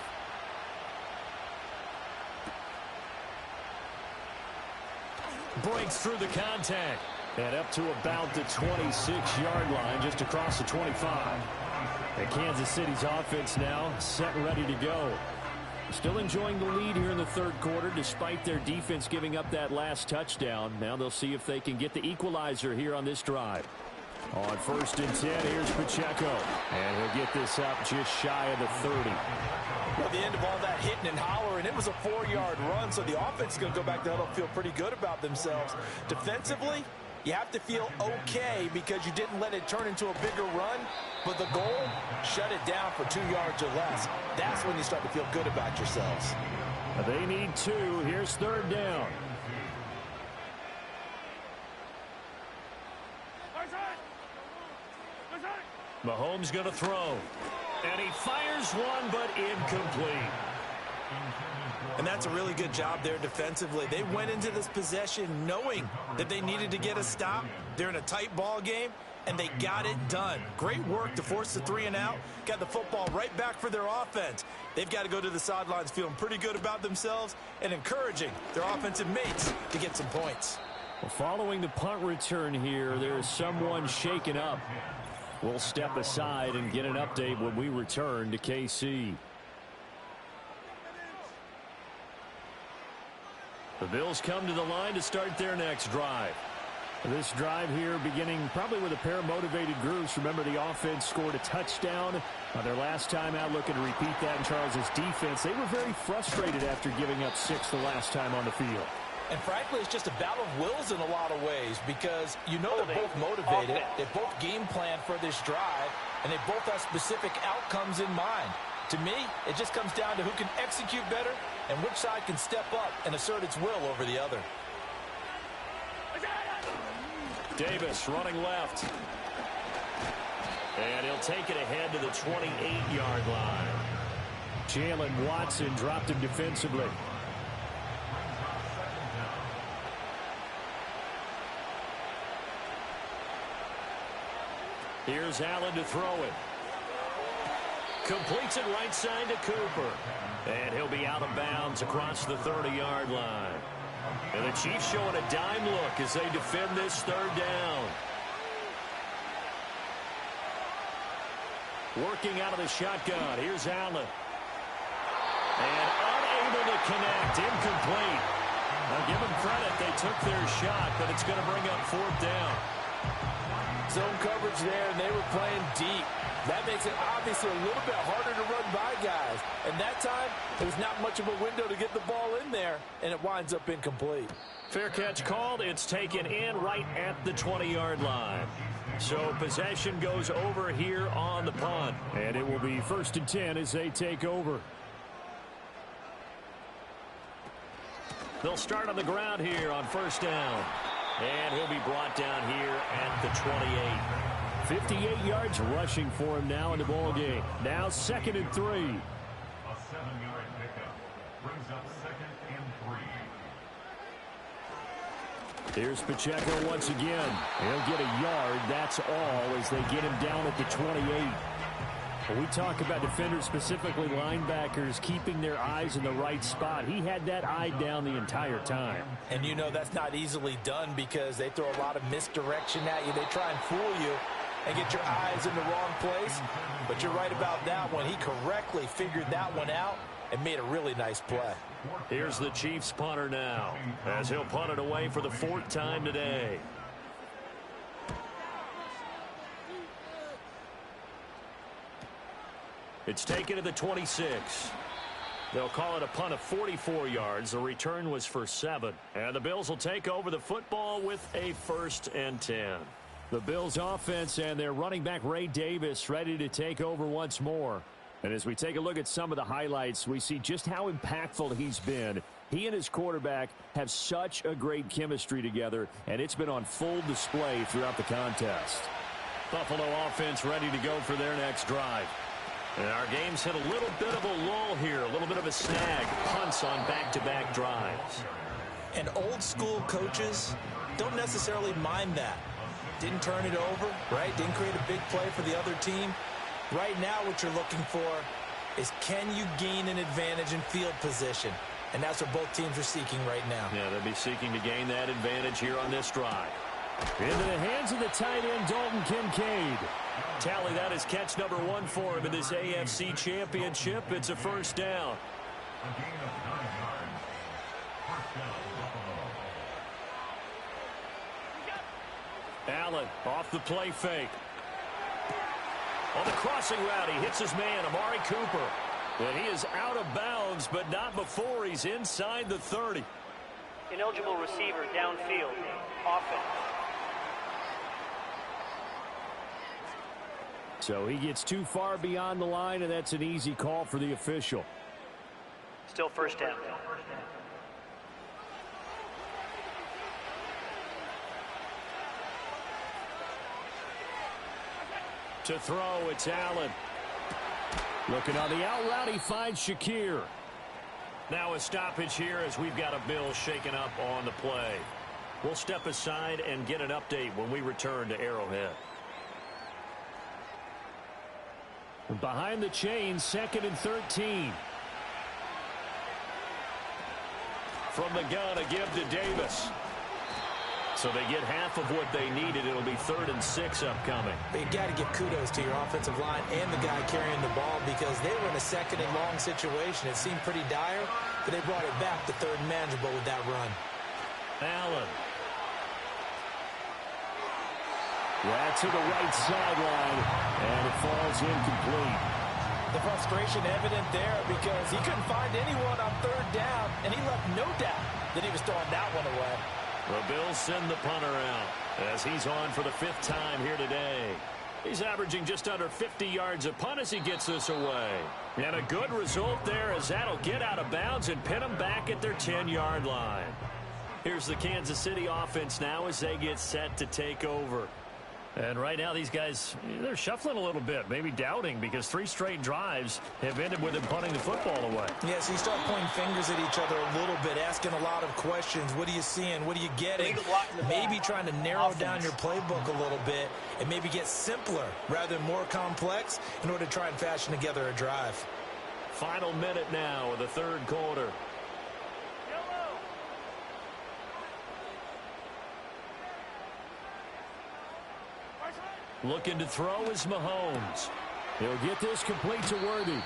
Speaker 2: Breaks through the contact.
Speaker 6: And up to about the 26-yard line, just across the 25. And Kansas City's offense now set and ready to go. Still enjoying the lead here in the 3rd quarter, despite their defense giving up that last touchdown. Now they'll see if they can get the equalizer here on this drive. On 1st and 10, here's Pacheco. And he'll get this up just shy of the 30.
Speaker 3: Well, the end of all that hitting and hollering, it was a 4-yard run, so the offense is going to go back to huddle, feel pretty good about themselves. Defensively, you have to feel okay because you didn't let it turn into a bigger run, but the goal, shut it down for 2 yards or less. That's when you start to feel good about yourselves.
Speaker 6: They need 2. Here's 3rd down.
Speaker 2: Mahomes going to throw. And he fires one, but incomplete.
Speaker 3: And that's a really good job there defensively. They went into this possession knowing that they needed to get a stop. They're in a tight ball game, and they got it done. Great work to force the 3 and out. Got the football right back for their offense. They've got to go to the sidelines feeling pretty good about themselves and encouraging their offensive mates to get some points.
Speaker 6: Well, following the punt return here, there is someone shaken up. We'll step aside and get an update when we return to KC. The Bills come to the line to start their next drive. This drive here beginning probably with a pair of motivated groups. Remember, the offense scored a touchdown on their last time out, looking to repeat that in Charles' defense. They were very frustrated after giving up 6 the last time on the field.
Speaker 3: And frankly, it's just a battle of wills in a lot of ways because you know they're both motivated. They both game plan for this drive, and they both have specific outcomes in mind. To me, it just comes down to who can execute better and which side can step up and assert its will over the other.
Speaker 2: Davis running left. And he'll take it ahead to the 28-yard line.
Speaker 6: Jalen Watson dropped him defensively.
Speaker 2: Here's Allen to throw it. Completes it right side to Cooper. And he'll be out of bounds across the 30-yard line. And the Chiefs showing a dime look as they defend this 3rd down. Working out of the shotgun. Here's Allen. And unable to connect. Incomplete. Now give them credit. They took their shot, but it's going to bring up 4th down.
Speaker 3: Zone coverage there, and they were playing deep. That makes it obviously a little bit harder to run by guys. And that time, there's not much of a window to get the ball in there, and it winds up incomplete.
Speaker 2: Fair catch called. It's taken in right at the 20-yard line. So possession goes over here on the punt.
Speaker 6: And it will be 1st and 10 as they take over.
Speaker 2: They'll start on the ground here on 1st down. And he'll be brought down here at the 28.
Speaker 6: 58 yards rushing for him now in the ball game. Now 2nd and 3.
Speaker 5: A 7-yard pickup brings up 2nd and 3.
Speaker 6: Here's Pacheco once again. He'll get a yard. That's all as they get him down at the 28. When we talk about defenders, specifically linebackers, keeping their eyes in the right spot, he had that eye down the entire time.
Speaker 3: And you know that's not easily done because they throw a lot of misdirection at you. They try and fool you and get your eyes in the wrong place. But you're right about that one. He correctly figured that one out and made a really nice play.
Speaker 2: Here's the Chiefs punter now as he'll punt it away for the 4th time today. It's taken at the 26. They'll call it a punt of 44 yards. The return was for 7. And the Bills will take over the football with a 1st and 10.
Speaker 6: The Bills offense and their running back Ray Davis ready to take over once more. And as we take a look at some of the highlights, we see just how impactful he's been. He and his quarterback have such a great chemistry together, and it's been on full display throughout the contest.
Speaker 2: Buffalo offense ready to go for their next drive. And our game's hit a little bit of a lull here, a little bit of a snag. Punts on back-to-back drives.
Speaker 3: And old school coaches don't necessarily mind that. Didn't turn it over, right? Didn't create a big play for the other team. Right now what you're looking for is can you gain an advantage in field position? And that's what both teams are seeking right now.
Speaker 2: Yeah, they'll be seeking to gain that advantage here on this drive.
Speaker 6: Into the hands of the tight end, Dalton Kincaid.
Speaker 2: Tally, that is catch number 1 for him in this AFC Championship. It's a 1st down.
Speaker 5: A gain of 9 yards. 1st down, Buffalo.
Speaker 2: Allen off the play fake. On the crossing route, he hits his man, Amari Cooper. And he is out of bounds, but not before he's inside the 30.
Speaker 4: Ineligible receiver downfield. Offense.
Speaker 6: So he gets too far beyond the line, and that's an easy call for the official.
Speaker 4: Still 1st down.
Speaker 2: To throw, it's Allen.
Speaker 6: Looking on the out route, he finds Shakir.
Speaker 2: Now a stoppage here as we've got a Bill shaken up on the play. We'll step aside and get an update when we return to Arrowhead.
Speaker 6: Behind the chain, 2nd and 13.
Speaker 2: From the gun, a give to Davis. So they get half of what they needed. It'll be 3rd and 6 upcoming.
Speaker 3: But you got to give kudos to your offensive line and the guy carrying the ball because they were in a 2nd and long situation. It seemed pretty dire, but they brought it back to 3rd and manageable with that run.
Speaker 2: Allen.
Speaker 6: Yeah, to the right sideline, and it falls incomplete.
Speaker 3: The frustration evident there because he couldn't find anyone on 3rd down, and he left no doubt that he was throwing that one away.
Speaker 2: The Bills send the punter out as he's on for the 5th time here today. He's averaging just under 50 yards a punt as he gets this away. And a good result there as that'll get out of bounds and pin them back at their 10-yard line. Here's the Kansas City offense now as they get set to take over. And right now these guys, they're shuffling a little bit, maybe doubting because 3 straight drives have ended with them punting the football away.
Speaker 3: Yeah, so you start pointing fingers at each other a little bit, asking a lot of questions. What are you seeing? What are you getting? Maybe trying to narrow down your playbook a little bit and maybe get simpler rather than more complex in order to try and fashion together a drive.
Speaker 2: Final minute now of the 3rd quarter. Looking to throw is Mahomes.
Speaker 6: He'll get this complete to Worthy.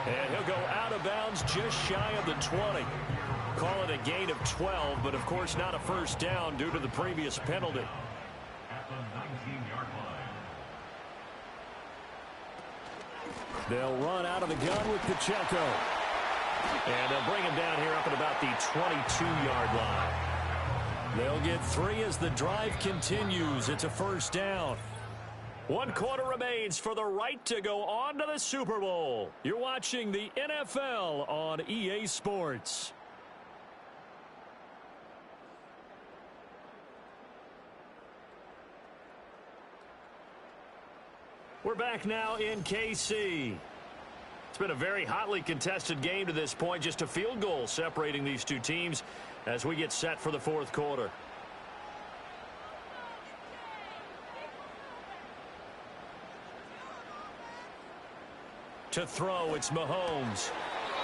Speaker 2: And he'll go out of bounds just shy of the 20. Call it a gain of 12, but of course not a 1st down due to the previous penalty.
Speaker 5: At the
Speaker 2: They'll run out of the gun with Pacheco. And they'll bring him down here up at about the 22-yard line. They'll get 3 as the drive continues. It's a first down. 1 quarter remains for the right to go on to the Super Bowl. You're watching the NFL on EA Sports. We're back now in KC. It's been a very hotly contested game to this point. Just a field goal separating these two teams as we get set for the fourth quarter. To throw, it's Mahomes.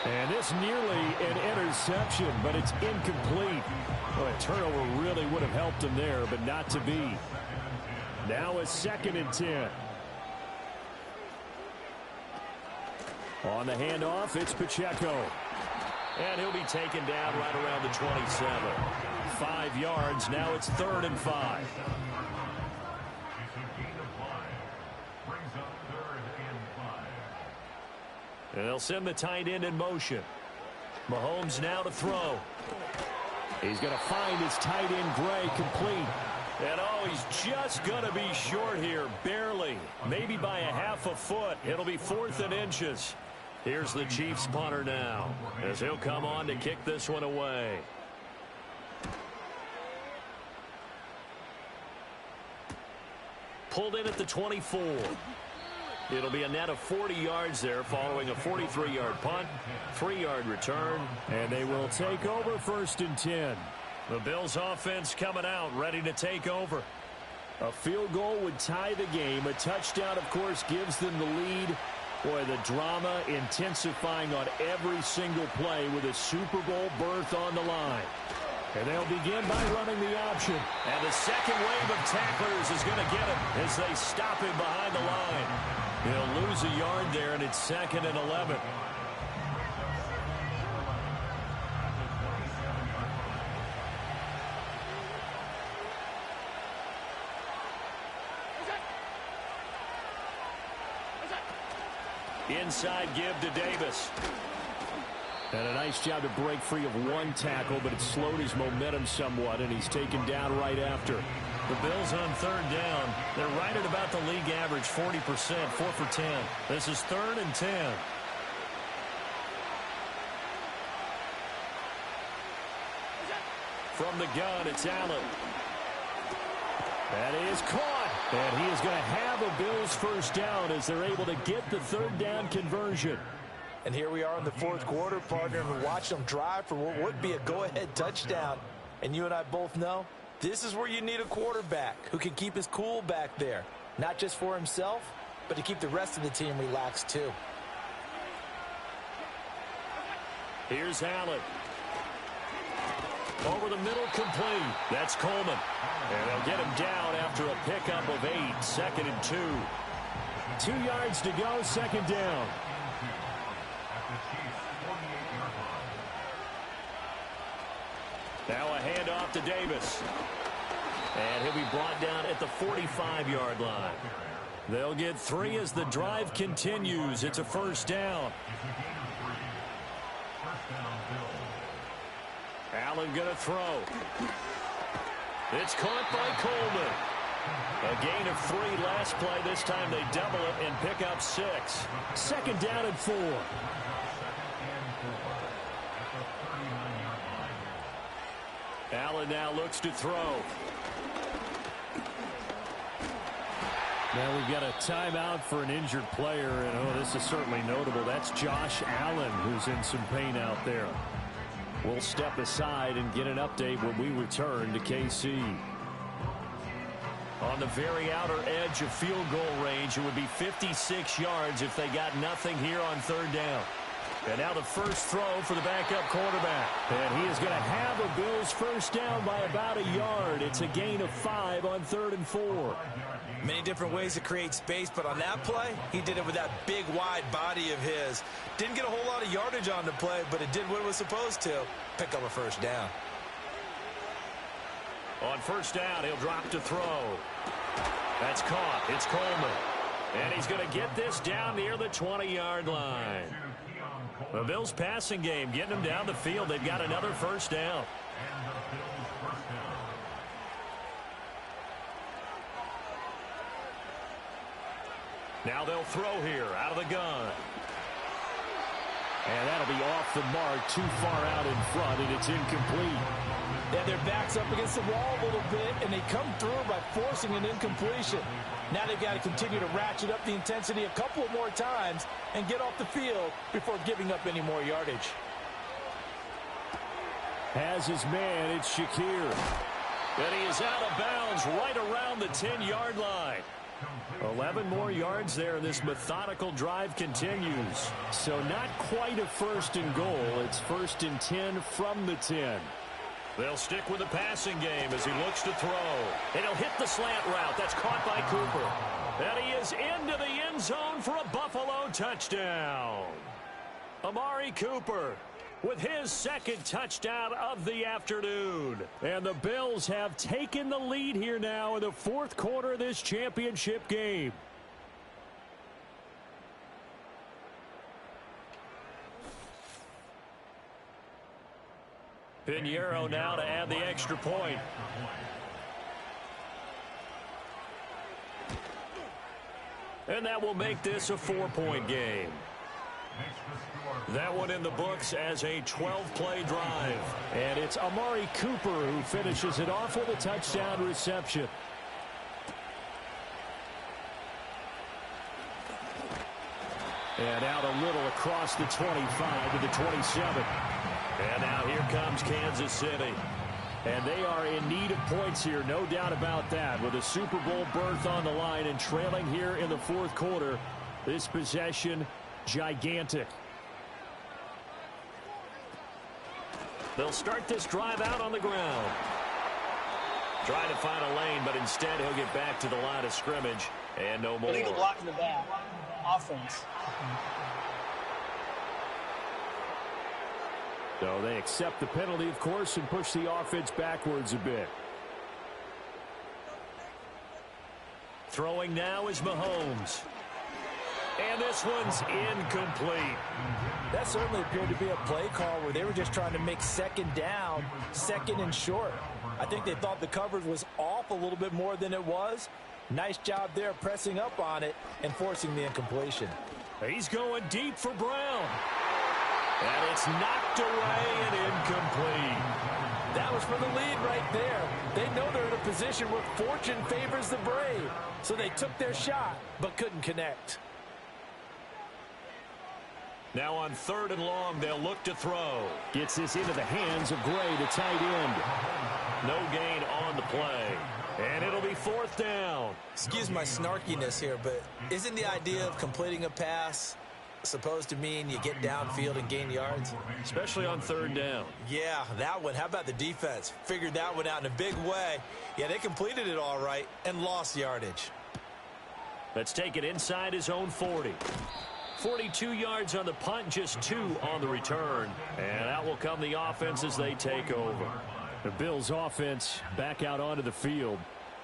Speaker 2: And this nearly an interception, but it's incomplete. Well, a turnover really would have helped him there, but not to be. Now a 2nd and 10. On the handoff, it's Pacheco. And he'll be taken down right around the 27. 5 yards, now it's 3rd and 5. And they'll send the tight end in motion. Mahomes now to throw. He's going to find his tight end, Gray, complete. And, oh, he's just going to be short here, barely. Maybe by a half a foot. It'll be 4th and inches. Here's the Chiefs punter now as he'll come on to kick this one away. Pulled in at the 24. It'll be a net of 40 yards there following a 43-yard punt, 3-yard return, and they will take over 1st and 10. The Bills offense coming out, ready to take over. A field goal would tie the game. A touchdown, of course, gives them the lead. Boy, the drama intensifying on every single play with a Super Bowl berth on the line. And they'll begin by running the option. And the second wave of tacklers is going to get him as they stop him behind the line. He'll lose a yard there, and it's 2nd and 11. Inside give to Davis. And a nice job to break free of 1 tackle, but it slowed his momentum somewhat, and he's taken down right after. The Bills on 3rd down. They're right at about the league average, 40%, 4 for 10. This is 3rd and 10. From the gun, it's Allen. That is caught. And he is going to have a Bills first down as they're able to get the 3rd down conversion.
Speaker 3: And here we are in the 4th quarter, partner, and we're watching them drive for what would be a go-ahead touchdown. And you and I both know this is where you need a quarterback who can keep his cool back there. Not just for himself, but to keep the rest of the team relaxed too.
Speaker 2: Here's Allen. Over the middle, complete. That's Coleman. And they'll get him down after a pickup of 8. 2nd and 2. 2 yards to go, 2nd down. Now a handoff to Davis. And he'll be brought down at the 45-yard line. They'll get 3 as the drive continues. It's a first down. Allen going to throw. It's caught by Coleman. A gain of 3 last play. This time they double it and pick up 6. 2nd down and 4. Allen now looks to throw.
Speaker 6: Now we've got a timeout for an injured player, and oh, this is certainly notable. That's Josh Allen, who's in some pain out there. We'll step aside and get an update when we return to KC.
Speaker 2: On the very outer edge of field goal range, it would be 56 yards if they got nothing here on 3rd down. And now the first throw for the backup quarterback.
Speaker 6: And he is going to have a Bills first down by about a yard. It's a gain of 5 on 3rd and 4.
Speaker 3: Many different ways to create space, but on that play, he did it with that big, wide body of his. Didn't get a whole lot of yardage on the play, but it did what it was supposed to. Pick up a first down.
Speaker 2: On 1st down, he'll drop to throw. That's caught. It's Coleman. And he's going to get this down near the 20-yard line. The Bills' passing game getting them down the field. They've got another first down. Now they'll throw here out of the gun. And that'll be off the mark, too far out in front, and it's incomplete.
Speaker 3: Yeah, their back's up against the wall a little bit, and they come through by forcing an incompletion. Now they've got to continue to ratchet up the intensity a couple more times and get off the field before giving up any more yardage.
Speaker 2: Has his man, it's Shakir. And he is out of bounds right around the 10-yard line. 11 more yards there. This methodical drive continues. So not quite a first and goal. It's first and 10 from the 10. They'll stick with the passing game as he looks to throw. And he'll hit the slant route. That's caught by Cooper. And he is into the end zone for a Buffalo touchdown. Amari Cooper with his second touchdown of the afternoon. And the Bills have taken the lead here now in the fourth quarter of this championship game. Pinheiro now to add the extra point. And that will make this a 4-point game. That one in the books as a 12-play drive. And it's Amari Cooper who finishes it off with a touchdown reception. And out a little across the 25 to the 27. And now here comes Kansas City. And they are in need of points here, no doubt about that. With a Super Bowl berth on the line and trailing here in the fourth quarter, this possession gigantic. They'll start this drive out on the ground. Trying to find a lane, but instead he'll get back to the line of scrimmage and no more.
Speaker 4: Illegal block in the back. Offense.
Speaker 2: So they accept the penalty, of course, and push the offense backwards a bit. Throwing now is Mahomes. And this one's incomplete.
Speaker 3: That certainly appeared to be a play call where they were just trying to make second down, second and short. I think they thought the coverage was off a little bit more than it was. Nice job there pressing up on it and forcing the incompletion.
Speaker 2: He's going deep for Brown. And it's knocked away and incomplete.
Speaker 3: That was for the lead right there. They know they're in a position where fortune favors the brave. So they took their shot, but couldn't connect.
Speaker 2: Now on 3rd and long, they'll look to throw. Gets this into the hands of Gray, the tight end. No gain on the play. And it'll be 4th down.
Speaker 3: Excuse my snarkiness here, but isn't the idea of completing a pass supposed to mean you get downfield and gain yards?
Speaker 2: Especially on 3rd down.
Speaker 3: Yeah, that one. How about the defense? Figured that one out in a big way. Yeah, they completed it all right and lost yardage.
Speaker 2: Let's take it inside his own 40. 42 yards on the punt, just 2 on the return. And out will come the offense as they take over. The Bills' offense back out onto the field.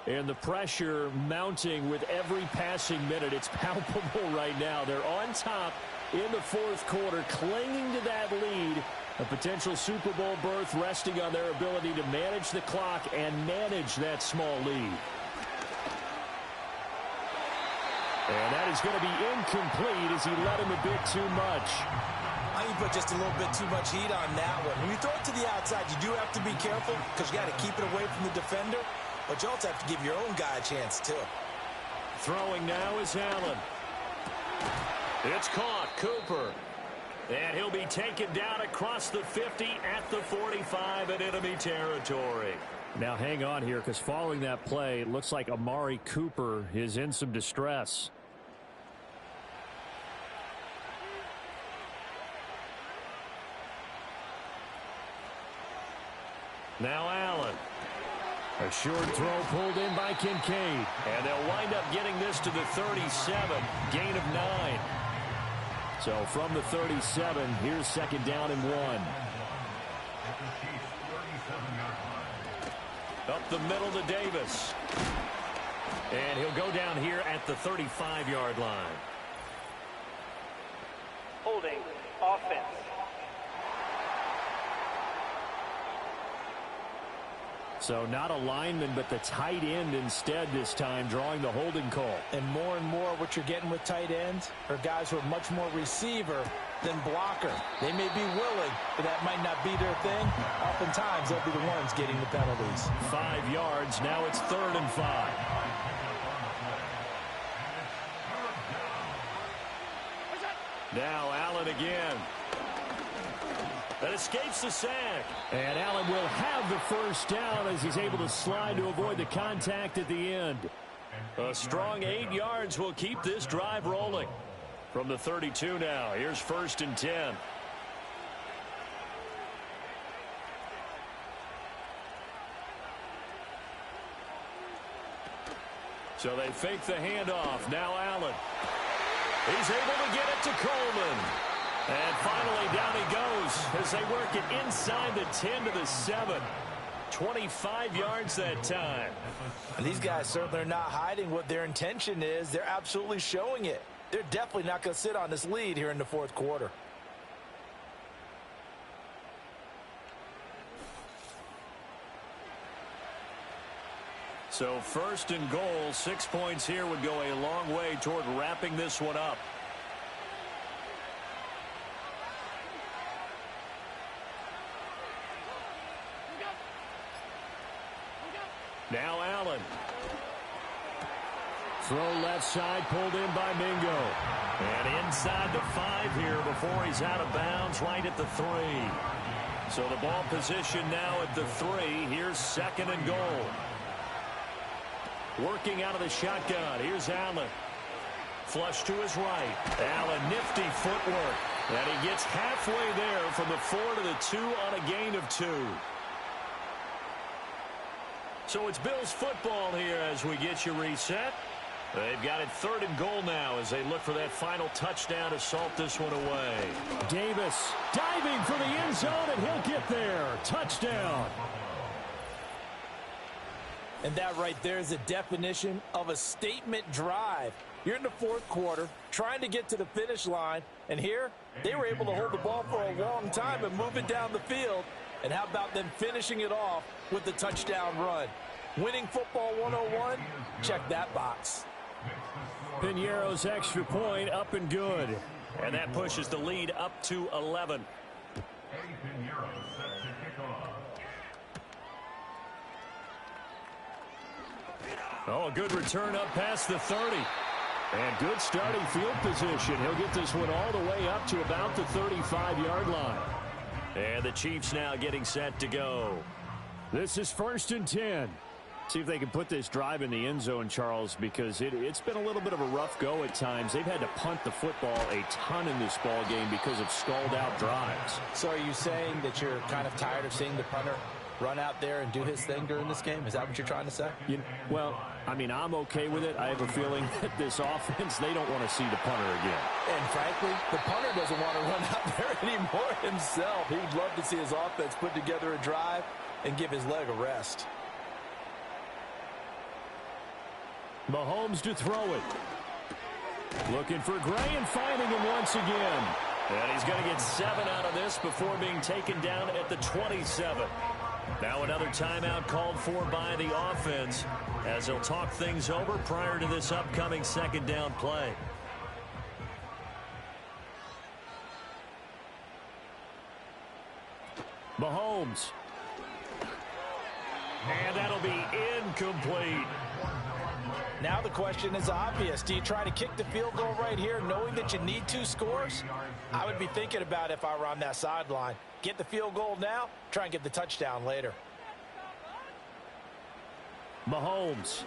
Speaker 2: And the pressure mounting with every passing minute. It's palpable right now. They're on top in the fourth quarter, clinging to that lead. A potential Super Bowl berth resting on their ability to manage the clock and manage that small lead. And that is going to be incomplete as he let him a bit too much.
Speaker 3: I think you put just a little bit too much heat on that one. When you throw it to the outside, you do have to be careful because you got to keep it away from the defender. But you also have to give your own guy a chance, too.
Speaker 2: Throwing now is Allen. It's caught, Cooper. And he'll be taken down across the 50 at the 45 in enemy territory. Now hang on here because following that play, it looks like Amari Cooper is in some distress. Now Allen. A short throw pulled in by Kincaid. And they'll wind up getting this to the 37. Gain of 9. So from the 37, here's 2nd down and 1. Up the middle to Davis. And he'll go down here at the 35-yard line.
Speaker 4: Holding offense.
Speaker 2: So not a lineman, but the tight end instead this time, drawing the holding call.
Speaker 3: And more what you're getting with tight ends are guys who are much more receiver than blocker. They may be willing, but that might not be their thing. Oftentimes, they'll be the ones getting the penalties.
Speaker 2: 5 yards. Now it's 3rd and 5. Now Allen again. That escapes the sack. And Allen will have the first down as he's able to slide to avoid the contact at the end. A strong 8 yards will keep this drive rolling. From the 32 now, here's 1st and 10. So they fake the handoff. Now Allen. He's able to get it to Coleman. And finally, down he goes as they work it inside the 10 to the 7. 25 yards that time.
Speaker 3: And these guys certainly are not hiding what their intention is. They're absolutely showing it. They're definitely not going to sit on this lead here in the 4th quarter.
Speaker 2: So 1st and goal, 6 points here would go a long way toward wrapping this one up. Now Allen. Throw left side, pulled in by Mingo. And inside the 5 here before he's out of bounds, right at the 3. So the ball position now at the 3. Here's 2nd and goal. Working out of the shotgun. Here's Allen. Flush to his right. Allen, nifty footwork. And he gets halfway there from the 4 to the 2 on a gain of 2. So it's Bills football here as we get you reset. They've got it 3rd and goal now as they look for that final touchdown to salt this one away.
Speaker 6: Davis diving for the end zone, and he'll get there. Touchdown.
Speaker 3: And that right there is a definition of a statement drive. You're in the 4th quarter, trying to get to the finish line, and here they were able to hold the ball for a long time and move it down the field. And how about them finishing it off with the touchdown run? Winning football 101, check that box.
Speaker 2: Piñeiro's extra point up and good. And that pushes the lead up to 11. Oh, a good return up past the 30. And good starting field position. He'll get this one all the way up to about the 35-yard line. And the Chiefs now getting set to go.
Speaker 6: This is 1st and 10. See if they can put this drive in the end zone, Charles, because it's been a little bit of a rough go at times. They've had to punt the football a ton in this ball game because of stalled-out drives.
Speaker 3: So are you saying that you're kind of tired of seeing the punter run out there and do his thing during this game? Is that what you're trying to say?
Speaker 6: Well, I mean, I'm okay with it. I have a feeling that this offense, they don't want to see the punter again.
Speaker 3: And frankly, the punter doesn't want to run out there anymore himself. He would love to see his offense put together a drive and give his leg a rest.
Speaker 6: Mahomes to throw it. Looking for Gray and finding him once again.
Speaker 2: And he's going to get 7 out of this before being taken down at the 27. Now another timeout called for by the offense as they'll talk things over prior to this upcoming 2nd down play.
Speaker 6: Mahomes.
Speaker 2: And that'll be incomplete.
Speaker 3: Now the question is obvious. Do you try to kick the field goal right here knowing that you need 2 scores? I would be thinking about it if I were on that sideline. Get the field goal now, try and get the touchdown later.
Speaker 6: Mahomes.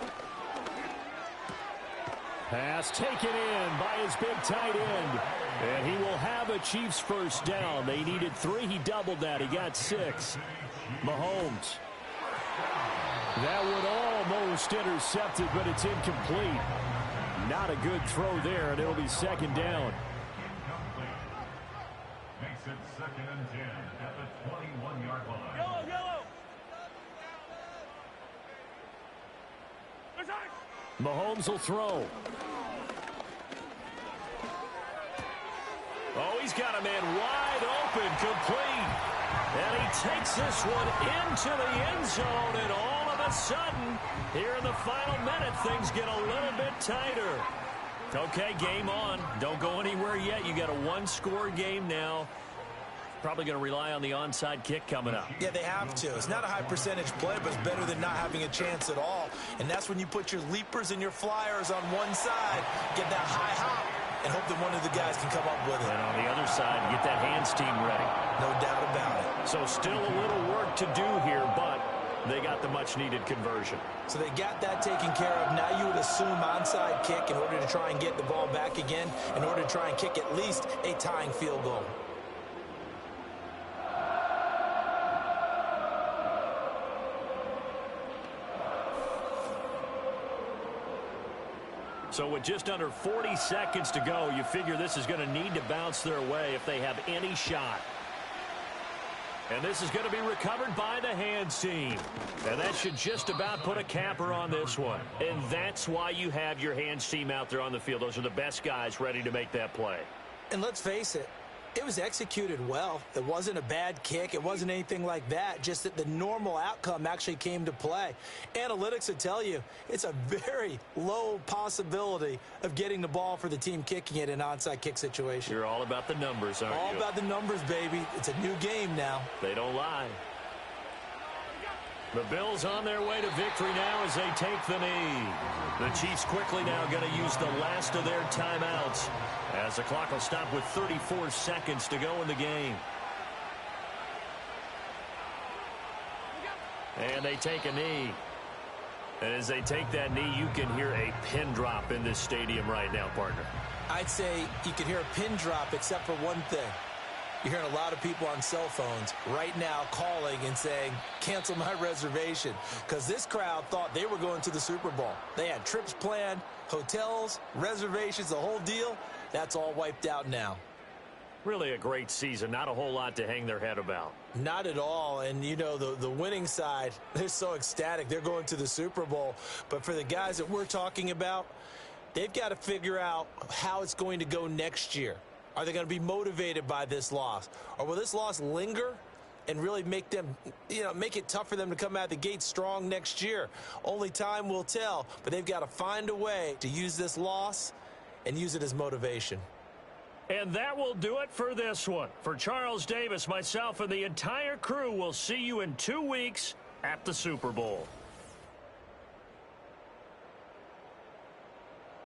Speaker 6: Pass taken in by his big tight end. And he will have a Chiefs first down. They needed 3. He doubled that. He got 6. Mahomes. That would almost intercepted, but it's incomplete. Not a good throw there, and it'll be 2nd down.
Speaker 5: Makes it 2nd and 10 at the 21-yard line.
Speaker 8: Yellow.
Speaker 2: Mahomes will throw. Oh, he's got a man wide open, complete. And he takes this one into the end zone, and all of a sudden, here in the final minute, things get a little bit tighter. Okay, game on. Don't go anywhere yet. You got a one-score game now. Probably going to rely on the onside kick coming up.
Speaker 3: Yeah, they have to. It's not a high percentage play, but it's better than not having a chance at all. And that's when you put your leapers and your flyers on one side, get that high hop, and hope that one of the guys can come up with it.
Speaker 2: And on the other side, get that hands team ready.
Speaker 3: No doubt about it.
Speaker 2: So still a little work to do here, but they got the much-needed conversion.
Speaker 3: So they got that taken care of. Now you would assume onside kick in order to try and get the ball back again, in order to try and kick at least a tying field goal.
Speaker 2: So with just under 40 seconds to go, you figure this is going to need to bounce their way if they have any shot. And this is going to be recovered by the hands team. And that should just about put a capper on this one. And that's why you have your hands team out there on the field. Those are the best guys ready to make that play.
Speaker 3: And let's face it, it was executed well. It wasn't a bad kick. It wasn't anything like that. Just that the normal outcome actually came to play. Analytics would tell you it's a very low possibility of getting the ball for the team kicking it in an onside kick situation.
Speaker 2: You're all about the numbers, aren't you?
Speaker 3: All about the numbers, baby. It's a new game now.
Speaker 2: They don't lie. The Bills on their way to victory now as they take the knee. The Chiefs quickly now going to use the last of their timeouts as the clock will stop with 34 seconds to go in the game. And they take a knee. And as they take that knee, you can hear a pin drop in this stadium right now, partner.
Speaker 3: I'd say you can hear a pin drop except for one thing. You're hearing a lot of people on cell phones right now calling and saying, cancel my reservation, because this crowd thought they were going to the Super Bowl. They had trips planned, hotels, reservations, the whole deal. That's all wiped out now.
Speaker 2: Really a great season. Not a whole lot to hang their head about.
Speaker 3: Not at all. And, you know, the winning side, they're so ecstatic. They're going to the Super Bowl. But for the guys that we're talking about, they've got to figure out how it's going to go next year. Are they going to be motivated by this loss? Or will this loss linger and really make them, make it tough for them to come out of the gate strong next year? Only time will tell, but they've got to find a way to use this loss and use it as motivation.
Speaker 2: And that will do it for this one. For Charles Davis, myself, and the entire crew, we'll see you in 2 weeks at the Super Bowl.